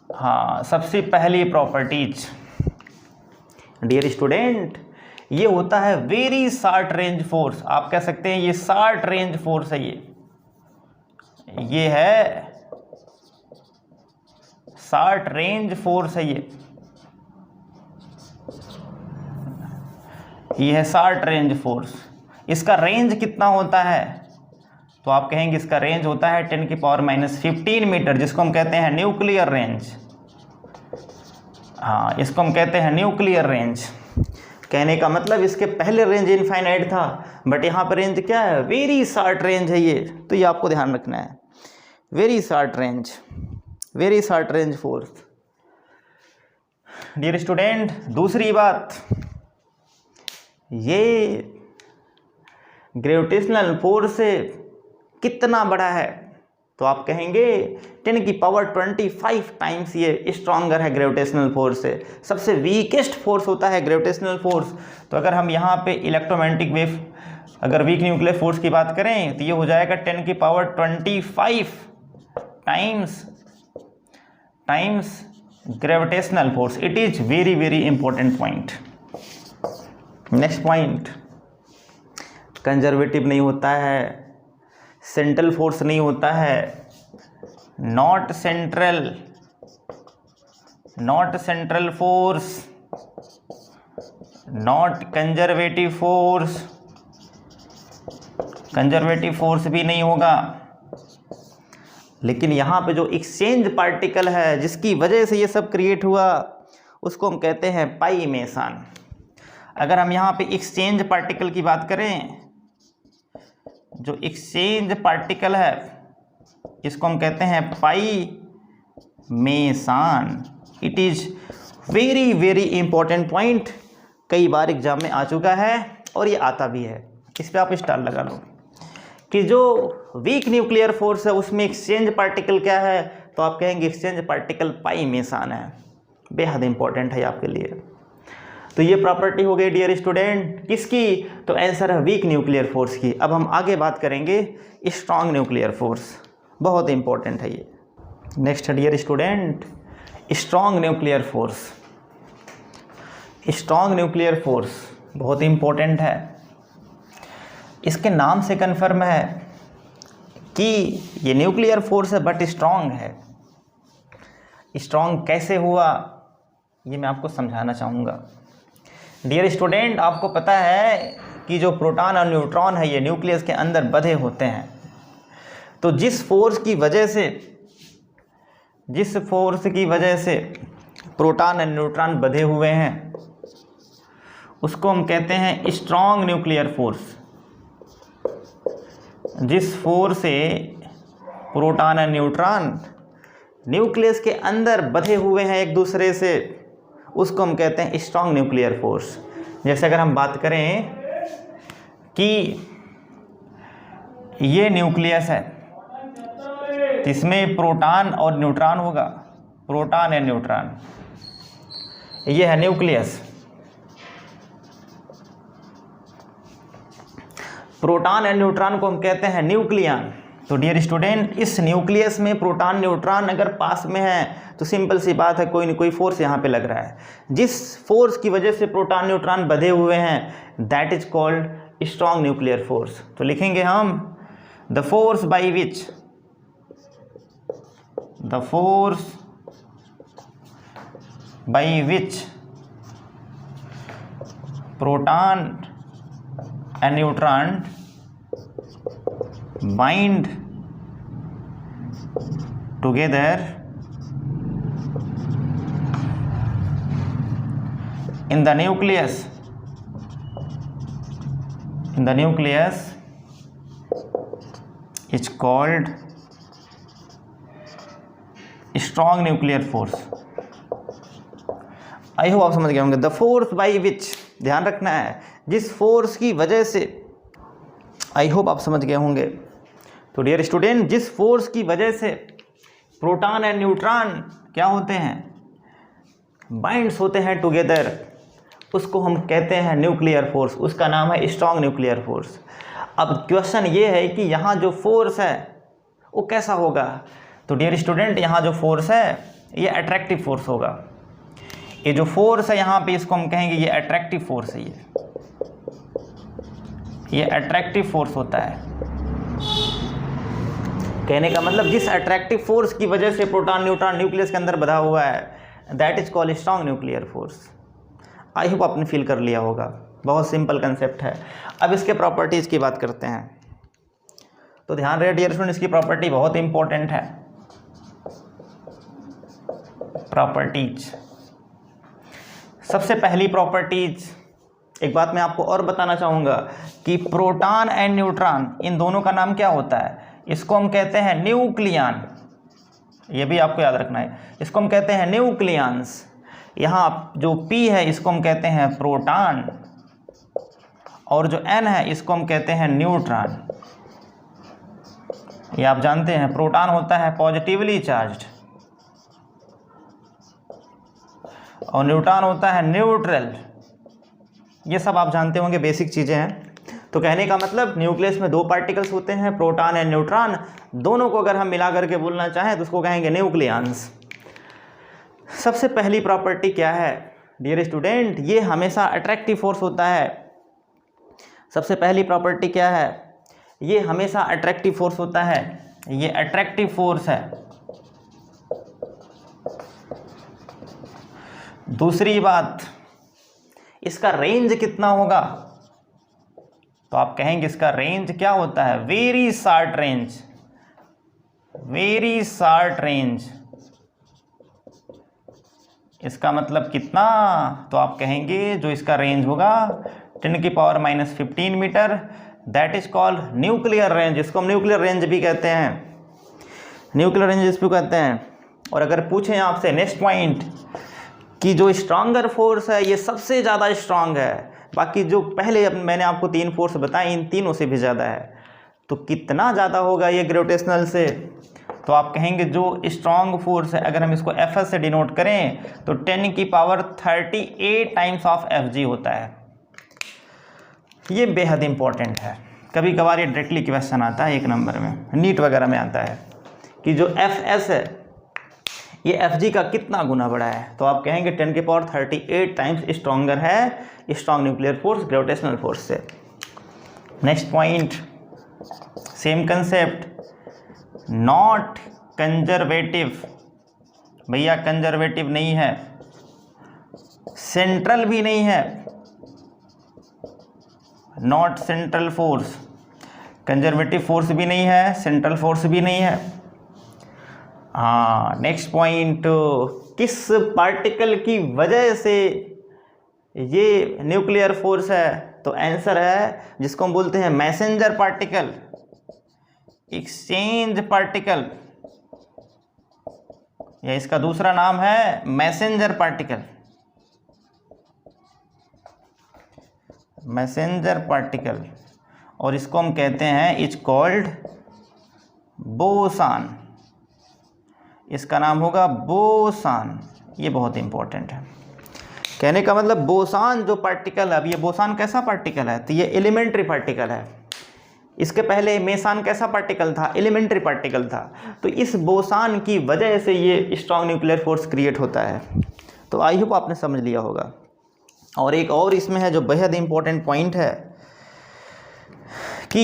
हाँ, सबसे पहली प्रॉपर्टीज डियर स्टूडेंट ये होता है वेरी शॉर्ट रेंज फोर्स। आप कह सकते हैं ये शॉर्ट रेंज फोर्स है, ये है शॉर्ट रेंज फोर्स है, ये है शॉर्ट रेंज फोर्स। इसका रेंज कितना होता है? तो आप कहेंगे इसका रेंज होता है 10⁻⁻15 मीटर, जिसको हम कहते हैं न्यूक्लियर रेंज। हाँ, इसको हम कहते हैं न्यूक्लियर रेंज। कहने का मतलब इसके पहले रेंज इनफाइनाइट था, बट यहाँ पर रेंज क्या है? वेरी शॉर्ट रेंज है ये, तो ये आपको ध्यान रखना है। Very short range force. Dear student, दूसरी बात, ये ग्रेविटेशनल फोर्स से कितना बड़ा है? तो आप कहेंगे 10⁻25 टाइम्स ये स्ट्रॉन्गर है ग्रेविटेशनल फोर्स से। सबसे वीकेस्ट फोर्स होता है ग्रेविटेशनल फोर्स। तो अगर हम यहाँ पे इलेक्ट्रोमैग्नेटिक वेव, अगर वीक न्यूक्लियर फोर्स की बात करें तो ये हो जाएगा 10⁻25 times gravitational force. It is very very important point. Next point, conservative नहीं होता है, सेंट्रल फोर्स नहीं होता है, not central force, not conservative force भी नहीं होगा। लेकिन यहाँ पे जो एक्सचेंज पार्टिकल है जिसकी वजह से ये सब क्रिएट हुआ उसको हम कहते हैं पाई मेसन। अगर हम यहाँ पे एक्सचेंज पार्टिकल की बात करें, जो एक्सचेंज पार्टिकल है इसको हम कहते हैं pi meson. It is very very important point, कई बार एग्जाम में आ चुका है और ये आता भी है। इस पे आप स्टार लगा लो कि जो वीक न्यूक्लियर फोर्स है उसमें एक्सचेंज पार्टिकल क्या है, तो आप कहेंगे एक्सचेंज पार्टिकल पाई मेसन है। बेहद इंपॉर्टेंट है आपके लिए। तो ये प्रॉपर्टी हो गई डियर स्टूडेंट किसकी? तो आंसर है वीक न्यूक्लियर फोर्स की। अब हम आगे बात करेंगे स्ट्रॉन्ग न्यूक्लियर फोर्स, बहुत इंपॉर्टेंट है ये। नेक्स्ट है dear student strong nuclear force. Strong nuclear force बहुत इंपॉर्टेंट है। इसके नाम से कन्फर्म है कि ये न्यूक्लियर फोर्स है बट स्ट्रॉन्ग है। स्ट्रॉन्ग कैसे हुआ ये मैं आपको समझाना चाहूँगा। डियर स्टूडेंट, आपको पता है कि जो प्रोटॉन और न्यूट्रॉन है ये न्यूक्लियस के अंदर बंधे होते हैं। तो जिस फोर्स की वजह से प्रोटॉन और न्यूट्रॉन बंधे हुए हैं उसको हम कहते हैं स्ट्रॉन्ग न्यूक्लियर फोर्स। जिस फोर्स से प्रोटॉन एंड न्यूट्रॉन न्यूक्लियस के अंदर बंधे हुए हैं एक दूसरे से, उसको हम कहते हैं स्ट्रॉन्ग न्यूक्लियर फोर्स। जैसे अगर हम बात करें कि ये न्यूक्लियस है, इसमें प्रोटॉन और न्यूट्रॉन होगा, प्रोटॉन एंड न्यूट्रॉन, ये है न्यूक्लियस। प्रोटॉन एंड न्यूट्रॉन को हम कहते हैं न्यूक्लियन। तो डियर स्टूडेंट, इस न्यूक्लियस में प्रोटॉन न्यूट्रॉन अगर पास में है तो सिंपल सी बात है, कोई न कोई फोर्स यहाँ पे लग रहा है। जिस फोर्स की वजह से प्रोटॉन न्यूट्रॉन बंधे हुए हैं that is called strong nuclear force. तो लिखेंगे हम the force by which proton and neutron bind together in the nucleus is called strong nuclear force। I hope आप समझ गए होंगे। द फोर्स बाई विच, ध्यान रखना है, जिस फोर्स की वजह से, आई होप आप समझ गए होंगे। तो डियर स्टूडेंट, जिस फोर्स की वजह से प्रोटॉन एंड न्यूट्रॉन क्या होते हैं, बाइंड्स होते हैं टुगेदर, उसको हम कहते हैं न्यूक्लियर फोर्स, उसका नाम है स्ट्रॉन्ग न्यूक्लियर फोर्स। अब क्वेश्चन ये है कि यहाँ जो फोर्स है वो कैसा होगा। तो डियर स्टूडेंट, यहाँ जो फोर्स है ये अट्रैक्टिव फोर्स होगा। ये जो फोर्स है यहाँ पे, इसको हम कहेंगे ये अट्रैक्टिव फोर्स है। ये अट्रैक्टिव फोर्स होता है। कहने का मतलब जिस अट्रैक्टिव फोर्स की वजह से प्रोटॉन न्यूट्रॉन न्यूक्लियस के अंदर बंधा हुआ है that is called strong nuclear force. I hope आपने फील कर लिया होगा, बहुत सिंपल कंसेप्ट है। अब इसके प्रॉपर्टीज़ की बात करते हैं। तो ध्यान रहे डियर स्टूडेंट, इसकी प्रॉपर्टी बहुत इंपॉर्टेंट है। प्रॉपर्टीज, सबसे पहली प्रॉपर्टीज, एक बात मैं आपको और बताना चाहूँगा कि प्रोटॉन एंड न्यूट्रॉन इन दोनों का नाम क्या होता है, इसको हम कहते हैं न्यूक्लियन। ये भी आपको याद रखना है, इसको हम कहते हैं न्यूक्लियंस। यहाँ जो P है इसको हम कहते हैं प्रोटॉन, और जो N है इसको हम कहते हैं न्यूट्रॉन। ये आप जानते हैं, प्रोटॉन होता है पॉजिटिवली चार्ज्ड और न्यूट्रॉन होता है न्यूट्रल। ये सब आप जानते होंगे, बेसिक चीज़ें हैं। तो कहने का मतलब न्यूक्लियस में दो पार्टिकल्स होते हैं, प्रोटॉन एंड न्यूट्रॉन। दोनों को अगर हम मिला करके बोलना चाहें तो उसको कहेंगे न्यूक्लियंस। सबसे पहली प्रॉपर्टी क्या है डियर स्टूडेंट, ये हमेशा अट्रैक्टिव फोर्स होता है। सबसे पहली प्रॉपर्टी क्या है, ये हमेशा अट्रैक्टिव फोर्स होता है। ये अट्रैक्टिव फोर्स है। दूसरी बात, इसका रेंज कितना होगा, तो आप कहेंगे इसका रेंज क्या होता है, very short range. Very short range, इसका मतलब कितना, तो आप कहेंगे जो इसका रेंज होगा 10⁻⁻15 metre, that is called nuclear range. इसको हम न्यूक्लियर रेंज भी कहते हैं, न्यूक्लियर रेंज इसको कहते हैं। और अगर पूछें आपसे नेक्स्ट पॉइंट कि जो स्ट्रॉन्गर फोर्स है ये सबसे ज़्यादा स्ट्रांग है, बाकी जो पहले मैंने आपको 3 फोर्स बताए इन तीनों से भी ज़्यादा है, तो कितना ज़्यादा होगा ये ग्रेविटेशनल से, तो आप कहेंगे जो स्ट्रॉन्ग फोर्स है अगर हम इसको Fs से डिनोट करें तो 10⁻38 टाइम्स ऑफ Fg होता है। ये बेहद इंपॉर्टेंट है, कभी कभार ये डायरेक्टली क्वेश्चन आता है 1 नंबर में, नीट वगैरह में आता है कि जो Fs है ये Fg का कितना गुना बड़ा है, तो आप कहेंगे 10⁻38 टाइम्स स्ट्रॉन्गर है strong nuclear force gravitational force से। Next point, same concept, not conservative. भैया कंजर्वेटिव नहीं है, सेंट्रल भी नहीं है, not central force, conservative force भी नहीं है, सेंट्रल फोर्स भी नहीं है। हाँ, नेक्स्ट पॉइंट, किस पार्टिकल की वजह से ये न्यूक्लियर फोर्स है, तो आंसर है जिसको हम बोलते हैं मैसेंजर पार्टिकल। एक्सचेंज पार्टिकल, या इसका दूसरा नाम है मैसेंजर पार्टिकल। मैसेंजर पार्टिकल, और इसको हम कहते हैं इज कॉल्ड बोसान। इसका नाम होगा बोसान। ये बहुत इंपॉर्टेंट है। कहने का मतलब बोसान जो पार्टिकल है, अब ये बोसान कैसा पार्टिकल है, तो ये एलिमेंट्री पार्टिकल है। इसके पहले मेसान कैसा पार्टिकल था, एलिमेंट्री पार्टिकल था। तो इस बोसान की वजह से ये स्ट्रॉन्ग न्यूक्लियर फोर्स क्रिएट होता है। तो आई होप आपने समझ लिया होगा। और एक और इसमें है जो बेहद इंपॉर्टेंट पॉइंट है कि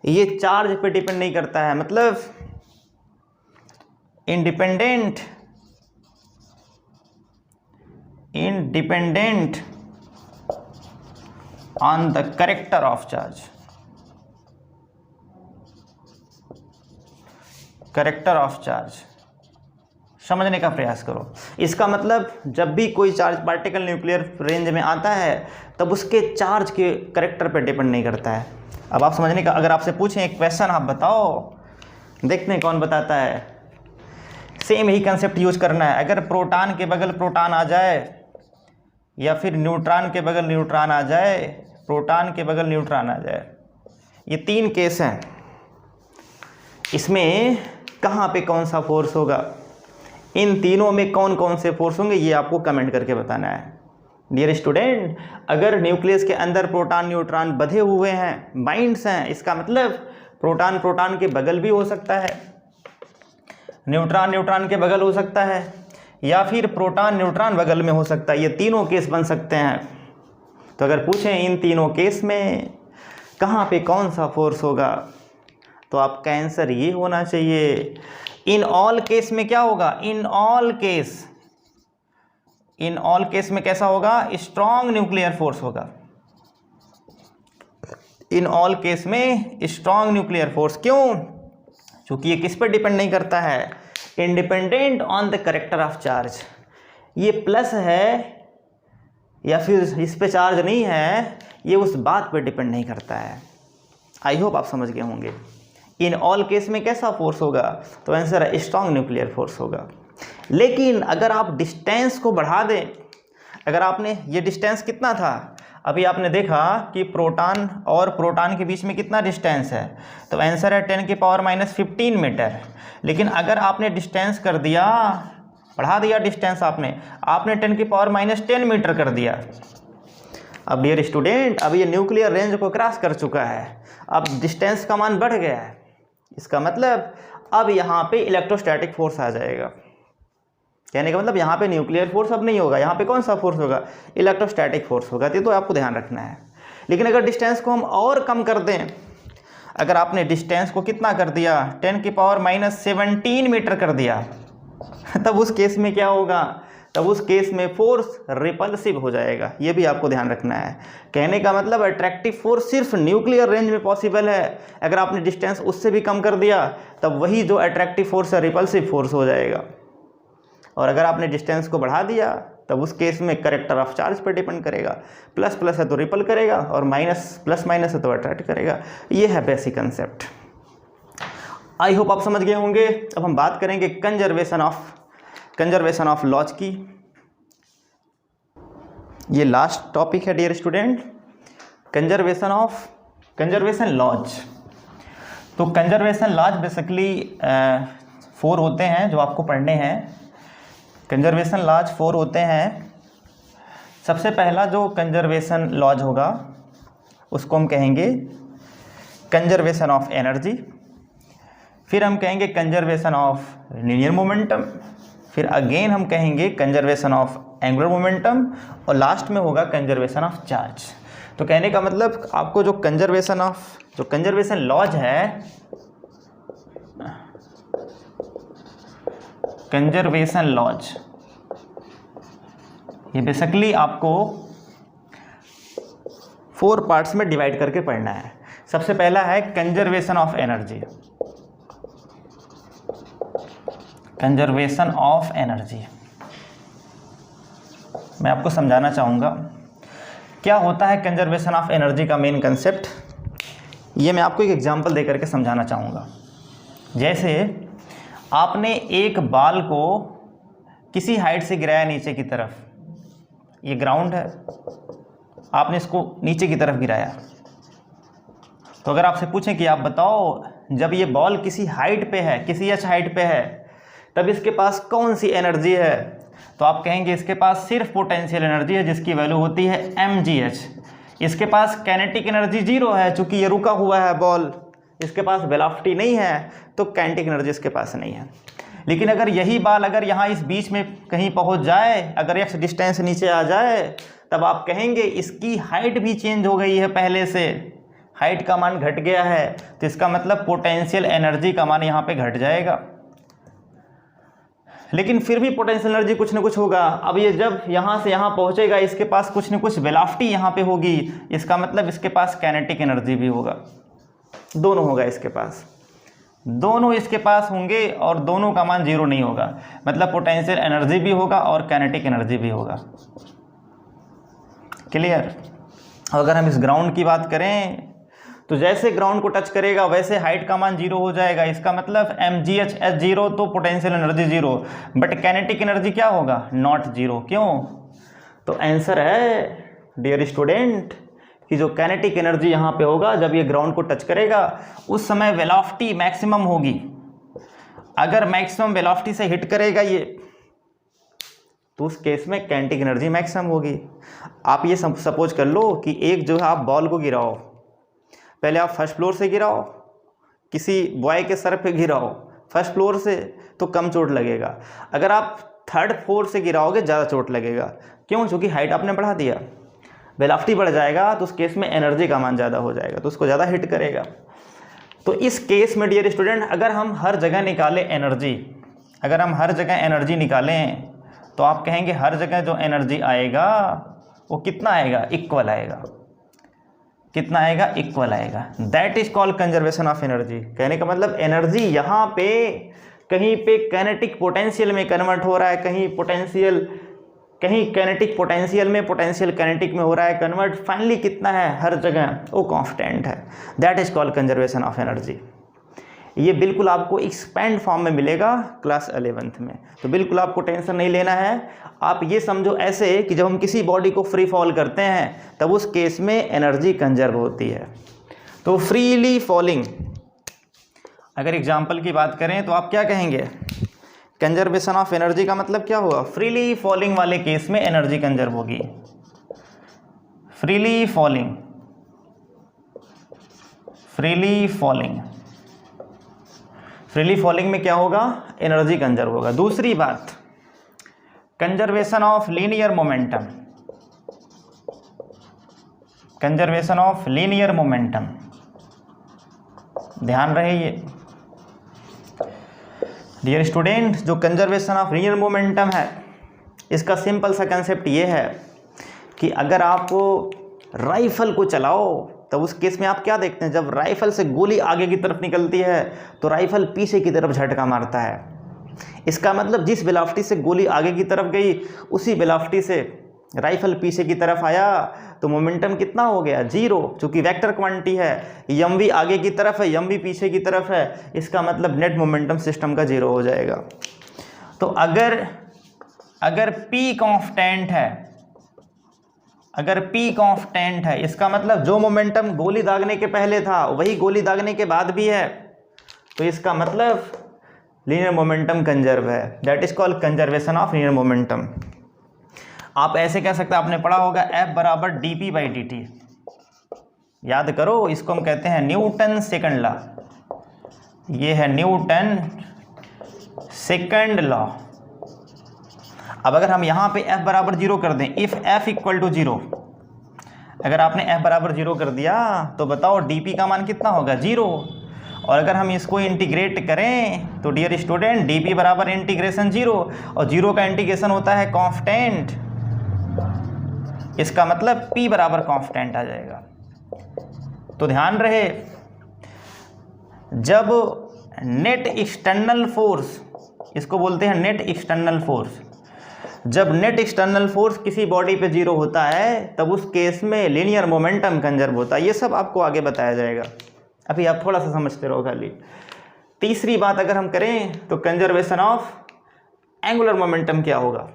ये चार्ज पे डिपेंड नहीं करता है, मतलब independent on the character of charge. Character of charge समझने का प्रयास करो। इसका मतलब जब भी कोई चार्ज पार्टिकल न्यूक्लियर रेंज में आता है तब उसके चार्ज के कैरेक्टर पर डिपेंड नहीं करता है। अब आप समझने का, अगर आपसे पूछें एक क्वेश्चन आप बताओ, देखते हैं कौन बताता है। सेम ही कंसेप्ट यूज करना है। अगर प्रोटॉन के बगल प्रोटॉन आ जाए या फिर न्यूट्रॉन के बगल न्यूट्रॉन आ जाए, प्रोटॉन के बगल न्यूट्रॉन आ जाए, ये तीन केस हैं। इसमें कहाँ पे कौन सा फोर्स होगा, इन तीनों में कौन कौन से फोर्स होंगे, ये आपको कमेंट करके बताना है। डियर स्टूडेंट, अगर न्यूक्लियस के अंदर प्रोटॉन न्यूट्रॉन बधे हुए हैं, बाइंड्स हैं, इसका मतलब प्रोटॉन प्रोटॉन के बगल भी हो सकता है, न्यूट्रॉन न्यूट्रॉन के बगल हो सकता है, या फिर प्रोटॉन न्यूट्रॉन बगल में हो सकता है। ये तीनों केस बन सकते हैं। तो अगर पूछें इन तीनों केस में कहाँ पे कौन सा फोर्स होगा, तो आपका आंसर ये होना चाहिए, इन ऑल केस में क्या होगा, इन ऑल केस में कैसा होगा, स्ट्रॉन्ग न्यूक्लियर फोर्स होगा। इन ऑल केस में स्ट्रॉन्ग न्यूक्लियर फोर्स। क्यों? क्योंकि ये किस पर डिपेंड नहीं करता है, independent on the character of charge. ये प्लस है या फिर इस पे चार्ज नहीं है, ये उस बात पे डिपेंड नहीं करता है। आई होप आप समझ गए होंगे। इन ऑल केस में कैसा फोर्स होगा, तो आंसर है स्ट्रॉन्ग न्यूक्लियर फोर्स होगा। लेकिन अगर आप डिस्टेंस को बढ़ा दें, अगर आपने ये डिस्टेंस कितना था, अभी आपने देखा कि प्रोटॉन और प्रोटॉन के बीच में कितना डिस्टेंस है, तो आंसर है 10⁻⁻15 मीटर। लेकिन अगर आपने डिस्टेंस कर दिया, बढ़ा दिया डिस्टेंस, आपने 10⁻10 मीटर कर दिया। अब डियर स्टूडेंट, अब ये न्यूक्लियर रेंज को क्रॉस कर चुका है, अब डिस्टेंस का मान बढ़ गया है। इसका मतलब अब यहाँ पे इलेक्ट्रोस्टैटिक फोर्स आ जाएगा। कहने का मतलब यहाँ पे न्यूक्लियर फोर्स अब नहीं होगा, यहाँ पे कौन सा फोर्स होगा, इलेक्ट्रोस्टैटिक फोर्स होगा। तो आपको ध्यान रखना है। लेकिन अगर डिस्टेंस को हम और कम कर दें, अगर आपने डिस्टेंस को कितना कर दिया, 10⁻17 मीटर कर दिया, तब उस केस में क्या होगा, तब उस केस में फोर्स रिपल्सिव हो जाएगा। ये भी आपको ध्यान रखना है। कहने का मतलब अट्रैक्टिव फोर्स सिर्फ न्यूक्लियर रेंज में पॉसिबल है। अगर आपने डिस्टेंस उससे भी कम कर दिया, तब वही जो अट्रैक्टिव फोर्स है रिपल्सिव फोर्स हो जाएगा। और अगर आपने डिस्टेंस को बढ़ा दिया, तब उस केस में कैरेक्टर ऑफ चार्ज पर डिपेंड करेगा। प्लस प्लस है तो रिपल करेगा, और प्लस माइनस है तो अट्रैक्ट करेगा। ये है बेसिक कंसेप्ट। आई होप आप समझ गए होंगे। अब हम बात करेंगे कंजर्वेशन ऑफ लॉज की। ये लास्ट टॉपिक है डियर स्टूडेंट, कंजर्वेशन लॉज। तो कंजर्वेशन लॉज बेसिकली 4 होते हैं जो आपको पढ़ने हैं। कंजर्वेशन लॉज 4 होते हैं। सबसे पहला जो कंजर्वेशन लॉज होगा उसको हम कहेंगे कंजर्वेशन ऑफ एनर्जी, फिर हम कहेंगे कंजर्वेशन ऑफ लीनियर मोमेंटम, फिर अगेन हम कहेंगे कंजर्वेशन ऑफ एंगुलर मोमेंटम, और लास्ट में होगा कंजर्वेशन ऑफ चार्ज। तो कहने का मतलब आपको जो कंजर्वेशन लॉज है, कंजर्वेशन लॉज, ये बेसिकली आपको 4 पार्ट्स में डिवाइड करके पढ़ना है। सबसे पहला है conservation of energy. Conservation of energy मैं आपको समझाना चाहूँगा क्या होता है कंजर्वेशन ऑफ एनर्जी का मेन कंसेप्ट। ये मैं आपको एक एग्जांपल दे करके समझाना चाहूँगा। जैसे आपने एक बाल को किसी हाइट से गिराया नीचे की तरफ, ये ग्राउंड है, आपने इसको नीचे की तरफ गिराया। तो अगर आपसे पूछें कि आप बताओ जब ये बॉल किसी हाइट पे है, किसी एच हाइट पे है, तब इसके पास कौन सी एनर्जी है, तो आप कहेंगे इसके पास सिर्फ पोटेंशियल एनर्जी है जिसकी वैल्यू होती है mgh। इसके पास काइनेटिक एनर्जी 0 है, चूंकि ये रुका हुआ है बॉल, इसके पास वेलोसिटी नहीं है, तो काइनेटिक एनर्जी इसके पास नहीं है। लेकिन अगर यही बॉल अगर यहाँ इस बीच में कहीं पहुँच जाए, अगर x डिस्टेंस नीचे आ जाए, तब आप कहेंगे इसकी हाइट भी चेंज हो गई है, पहले से हाइट का मान घट गया है, तो इसका मतलब पोटेंशियल एनर्जी का मान यहाँ पे घट जाएगा। लेकिन फिर भी पोटेंशियल एनर्जी कुछ न कुछ होगा। अब ये जब यहाँ से यहाँ पहुँचेगा, इसके पास कुछ न कुछ वेलोसिटी यहाँ पे होगी, इसका मतलब इसके पास काइनेटिक एनर्जी भी होगा, दोनों होगा इसके पास, दोनों इसके पास होंगे और दोनों का मान 0 नहीं होगा, मतलब पोटेंशियल एनर्जी भी होगा और काइनेटिक एनर्जी भी होगा। क्लियर? अगर हम इस ग्राउंड की बात करें तो जैसे ग्राउंड को टच करेगा वैसे हाइट का मान 0 हो जाएगा, इसका मतलब mgh h 0, तो potential energy 0, but kinetic energy क्या होगा? नॉट 0। क्यों? तो आंसर है डियर स्टूडेंट कि जो काइनेटिक एनर्जी यहाँ पे होगा जब ये ग्राउंड को टच करेगा उस समय वेलोसिटी मैक्सिमम होगी। अगर मैक्सिमम वेलोसिटी से हिट करेगा ये, तो उस केस में काइनेटिक एनर्जी मैक्सिमम होगी। आप ये सपोज कर लो कि एक जो है आप बॉल को गिराओ, पहले आप फर्स्ट फ्लोर से गिराओ, किसी बॉय के सर पे गिराओ फर्स्ट फ्लोर से, तो कम चोट लगेगा। अगर आप थर्ड फ्लोर से गिराओगे ज़्यादा चोट लगेगा। क्यों? क्योंकि हाइट आपने बढ़ा दिया, वेलोसिटी बढ़ जाएगा, तो उस केस में एनर्जी का मान ज़्यादा हो जाएगा, तो उसको ज़्यादा हिट करेगा। तो इस केस में डियर स्टूडेंट अगर हम हर जगह निकालें एनर्जी, अगर हम हर जगह एनर्जी निकालें, तो आप कहेंगे हर जगह जो एनर्जी आएगा वो कितना आएगा? इक्वल आएगा। कितना आएगा? इक्वल आएगा। That is called conservation of energy. कहने का मतलब एनर्जी यहाँ पे कहीं पे काइनेटिक पोटेंशियल में कन्वर्ट हो रहा है, कहीं काइनेटिक पोटेंशियल में, पोटेंशियल काइनेटिक में हो रहा है कन्वर्ट। फाइनली कितना है? हर जगह वो कांस्टेंट है। That is called conservation of energy. ये बिल्कुल आपको एक्सपेंड फॉर्म में मिलेगा क्लास 11th में, तो बिल्कुल आपको टेंशन नहीं लेना है। आप ये समझो ऐसे कि जब हम किसी बॉडी को फ्री फॉल करते हैं तब उस केस में एनर्जी कंजर्व होती है। तो फ्रीली फॉलिंग, अगर एग्जांपल की बात करें तो आप क्या कहेंगे? कंजर्वेशन ऑफ एनर्जी का मतलब क्या हुआ? फ्रीली फॉलिंग वाले केस में एनर्जी कंजर्व होगी। Freely falling, freely falling, freely falling में क्या होगा? एनर्जी कंजर्व होगा। दूसरी बात, conservation of linear momentum, conservation of linear momentum, ध्यान रहे ये डियर स्टूडेंट, जो कंजर्वेशन ऑफ लीनियर मोमेंटम है इसका सिंपल सा कंसेप्ट ये है कि अगर आप राइफल को चलाओ तब उस केस में आप क्या देखते हैं? जब राइफल से गोली आगे की तरफ निकलती है तो राइफल पीछे की तरफ झटका मारता है। इसका मतलब जिस वेलोसिटी से गोली आगे की तरफ गई उसी वेलोसिटी से राइफल पीछे की तरफ आया, तो मोमेंटम कितना हो गया? 0, चूँकि वेक्टर क्वांटिटी है। एम वी आगे की तरफ है, एम वी पीछे की तरफ है, इसका मतलब नेट मोमेंटम सिस्टम का 0 हो जाएगा। तो अगर P कांस्टेंट है, अगर P कांस्टेंट है, इसका मतलब जो मोमेंटम गोली दागने के पहले था वही गोली दागने के बाद भी है, तो इसका मतलब लीनियर मोमेंटम कंजर्व है। That is called conservation of linear momentum. आप ऐसे कह सकते हैं, आपने पढ़ा होगा F बराबर dp/dt, याद करो, इसको हम कहते हैं न्यूटन सेकंड लॉ। ये है न्यूटन सेकंड लॉ। अब अगर हम यहाँ पे F बराबर 0 कर दें, इफ़ F इक्वल टू 0, अगर आपने F बराबर 0 कर दिया तो बताओ dp का मान कितना होगा? 0। और अगर हम इसको इंटीग्रेट करें तो डियर स्टूडेंट dp बराबर इंटीग्रेशन 0, और 0 का इंटीग्रेशन होता है कांस्टेंट, इसका मतलब P बराबर कांस्टेंट आ जाएगा। तो ध्यान रहे, जब नेट एक्सटर्नल फोर्स, इसको बोलते हैं नेट एक्सटर्नल फोर्स, जब नेट एक्सटर्नल फोर्स किसी बॉडी पे 0 होता है तब उस केस में लीनियर मोमेंटम कंजर्व होता है। ये सब आपको आगे बताया जाएगा। अभी आप थोड़ा सा समझते रहो खाली। तीसरी बात अगर हम करें तो कंजर्वेशन ऑफ एंगुलर मोमेंटम क्या होगा?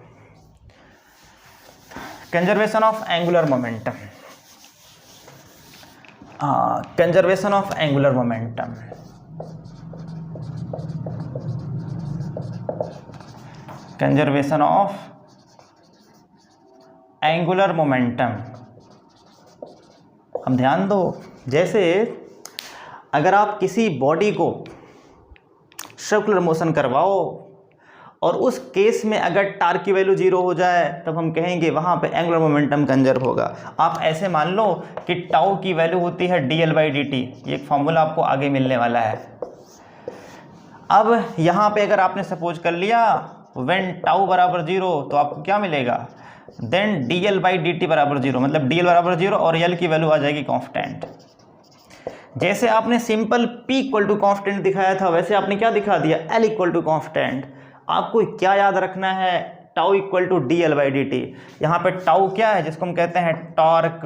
Conservation of angular momentum, conservation of angular momentum, conservation of angular momentum. हम ध्यान दो, जैसे अगर आप किसी बॉडी को सर्कुलर मोशन करवाओ और उस केस में अगर टार्क की वैल्यू 0 हो जाए तब हम कहेंगे वहाँ पे एंगुलर मोमेंटम कंजर्व होगा। आप ऐसे मान लो कि टाउ की वैल्यू होती है dl/dt, ये एक फॉर्मूला आपको आगे मिलने वाला है। अब यहाँ पे अगर आपने सपोज कर लिया व्हेन टाउ बराबर 0 तो आपको क्या मिलेगा, देन dl/dt बराबर 0, मतलब dl बराबर 0 और l की वैल्यू आ जाएगी कांस्टेंट। जैसे आपने simple p equal to constant दिखाया था वैसे आपने क्या दिखा दिया, l इक्वल टू कॉन्स्टेंट। आपको क्या याद रखना है, टाउ इक्वल टू dl/dt। यहाँ पे टाउ क्या है, जिसको हम कहते हैं टॉर्क,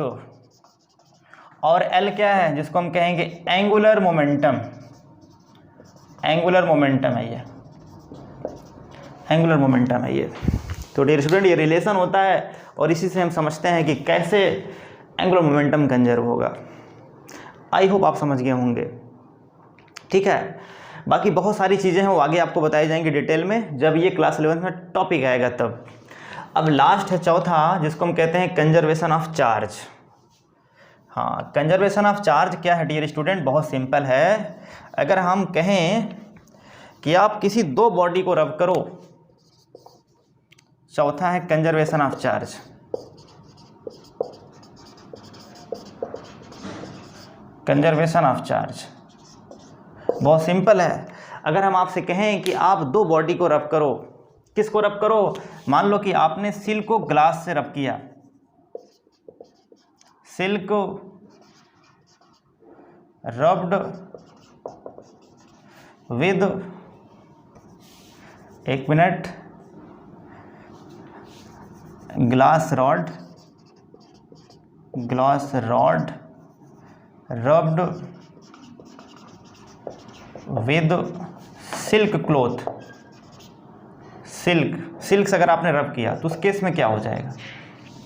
और l क्या है, जिसको हम कहेंगे एंगुलर मोमेंटम। एंगुलर मोमेंटम है ये, एंगुलर मोमेंटम है ये। तो डियर स्टूडेंट, ये रिलेशन होता है और इसी से हम समझते हैं कि कैसे एंगुलर मोमेंटम कंजर्व होगा। आई होप आप समझ गए होंगे, ठीक है। बाकी बहुत सारी चीज़ें हैं वो आगे आपको बताई जाएंगी डिटेल में जब ये क्लास 11 में टॉपिक आएगा तब। अब लास्ट है चौथा, जिसको हम कहते हैं कंजर्वेशन ऑफ चार्ज। हाँ, कंजर्वेशन ऑफ चार्ज क्या है डियर स्टूडेंट, बहुत सिंपल है। अगर हम कहें कि आप किसी दो बॉडी को रब करो, चौथा है conservation of charge. Conservation of charge बहुत सिंपल है। अगर हम आपसे कहें कि आप दो बॉडी को रब करो, किसको रब करो, मान लो कि आपने सिल्क को ग्लास से रब किया, सिल्क रब्ड विद, एक minute, glass rod rubbed with silk cloth. Silk से अगर आपने रब किया तो उस केस में क्या हो जाएगा,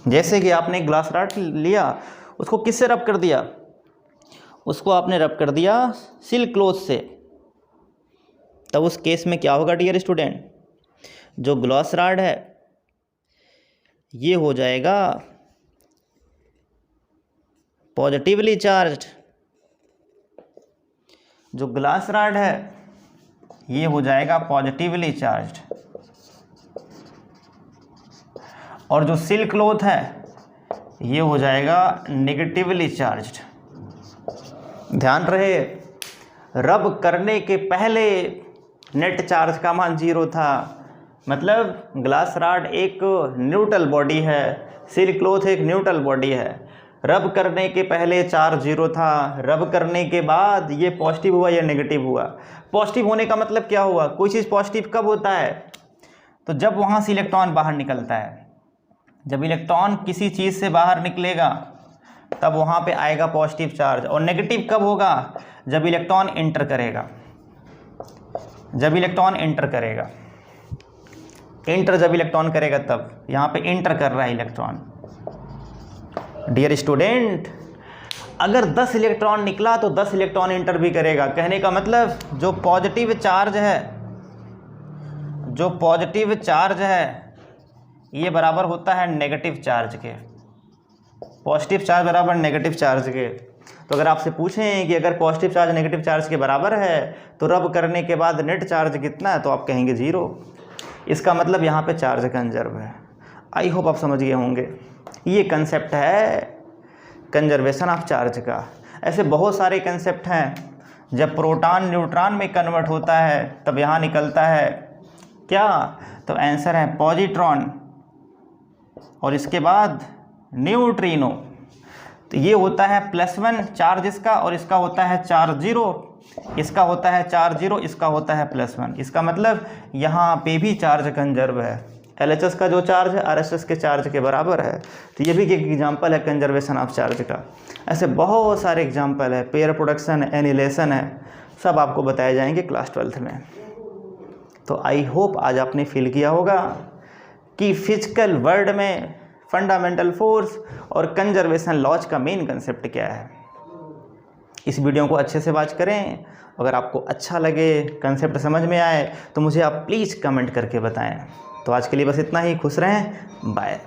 जैसे कि आपने ग्लास रॉड लिया, उसको किससे रब कर दिया, उसको आपने रब कर दिया सिल्क क्लॉथ से, तब उस केस में क्या होगा डियर स्टूडेंट, जो ग्लास रॉड है ये हो जाएगा पॉजिटिवली चार्ज्ड, जो ग्लास रॉड है ये हो जाएगा पॉजिटिवली चार्ज्ड, और जो सिल्क क्लॉथ है ये हो जाएगा नेगेटिवली चार्ज्ड। ध्यान रहे, रब करने के पहले नेट चार्ज का मान 0 था, मतलब ग्लास रॉड एक न्यूट्रल बॉडी है, सिल्क क्लॉथ एक न्यूट्रल बॉडी है। रब करने के पहले चार्ज 0 था, रब करने के बाद ये पॉजिटिव हुआ या नेगेटिव हुआ। पॉजिटिव होने का मतलब क्या हुआ, कोई चीज़ पॉजिटिव कब होता है, तो जब वहाँ से इलेक्ट्रॉन बाहर निकलता है। जब इलेक्ट्रॉन किसी चीज़ से बाहर निकलेगा तब वहाँ पे आएगा पॉजिटिव चार्ज। और नेगेटिव कब होगा, जब इलेक्ट्रॉन इंटर करेगा, जब इलेक्ट्रॉन इंटर करेगा, जब इलेक्ट्रॉन करेगा तब यहाँ पे इंटर कर रहा है इलेक्ट्रॉन। डियर स्टूडेंट, अगर 10 इलेक्ट्रॉन निकला तो 10 इलेक्ट्रॉन इंटर भी करेगा। कहने का मतलब जो पॉजिटिव चार्ज है, जो पॉजिटिव चार्ज है ये बराबर होता है नेगेटिव चार्ज के। पॉजिटिव चार्ज बराबर नेगेटिव चार्ज के। तो अगर आपसे पूछें कि अगर पॉजिटिव चार्ज नेगेटिव चार्ज के बराबर है तो रब करने के बाद नेट चार्ज कितना है, तो आप कहेंगे 0। इसका मतलब यहाँ पे चार्ज कंजर्व है। आई होप आप समझ गए होंगे। ये कंसेप्ट है कंजर्वेशन ऑफ चार्ज का। ऐसे बहुत सारे कंसेप्ट हैं। जब प्रोटॉन न्यूट्रॉन में कन्वर्ट होता है तब यहाँ निकलता है क्या, तो आंसर है पॉजिट्रॉन, और इसके बाद न्यूट्रिनो। तो ये होता है +1 चार्ज इसका, और इसका होता है चार्ज 0, इसका होता है चार्ज 0, इसका होता है +1। इसका मतलब यहाँ पे भी चार्ज कंजर्व है। LHS का जो चार्ज है RHS के चार्ज के बराबर है। तो ये भी एक एग्जाम्पल है कंजर्वेशन ऑफ चार्ज का। ऐसे बहुत सारे एग्जाम्पल है, पेयर प्रोडक्शन, एनिलेशन है, सब आपको बताए जाएंगे क्लास 12th में। तो आई होप आज आपने फील किया होगा कि फिजिकल वर्ल्ड में फंडामेंटल फोर्स और कंजर्वेशन लॉज का मेन कंसेप्ट क्या है। इस वीडियो को अच्छे से वॉच करें। अगर आपको अच्छा लगे, कंसेप्ट समझ में आए तो मुझे आप प्लीज़ कमेंट करके बताएं। तो आज के लिए बस इतना ही। खुश रहें, बाय।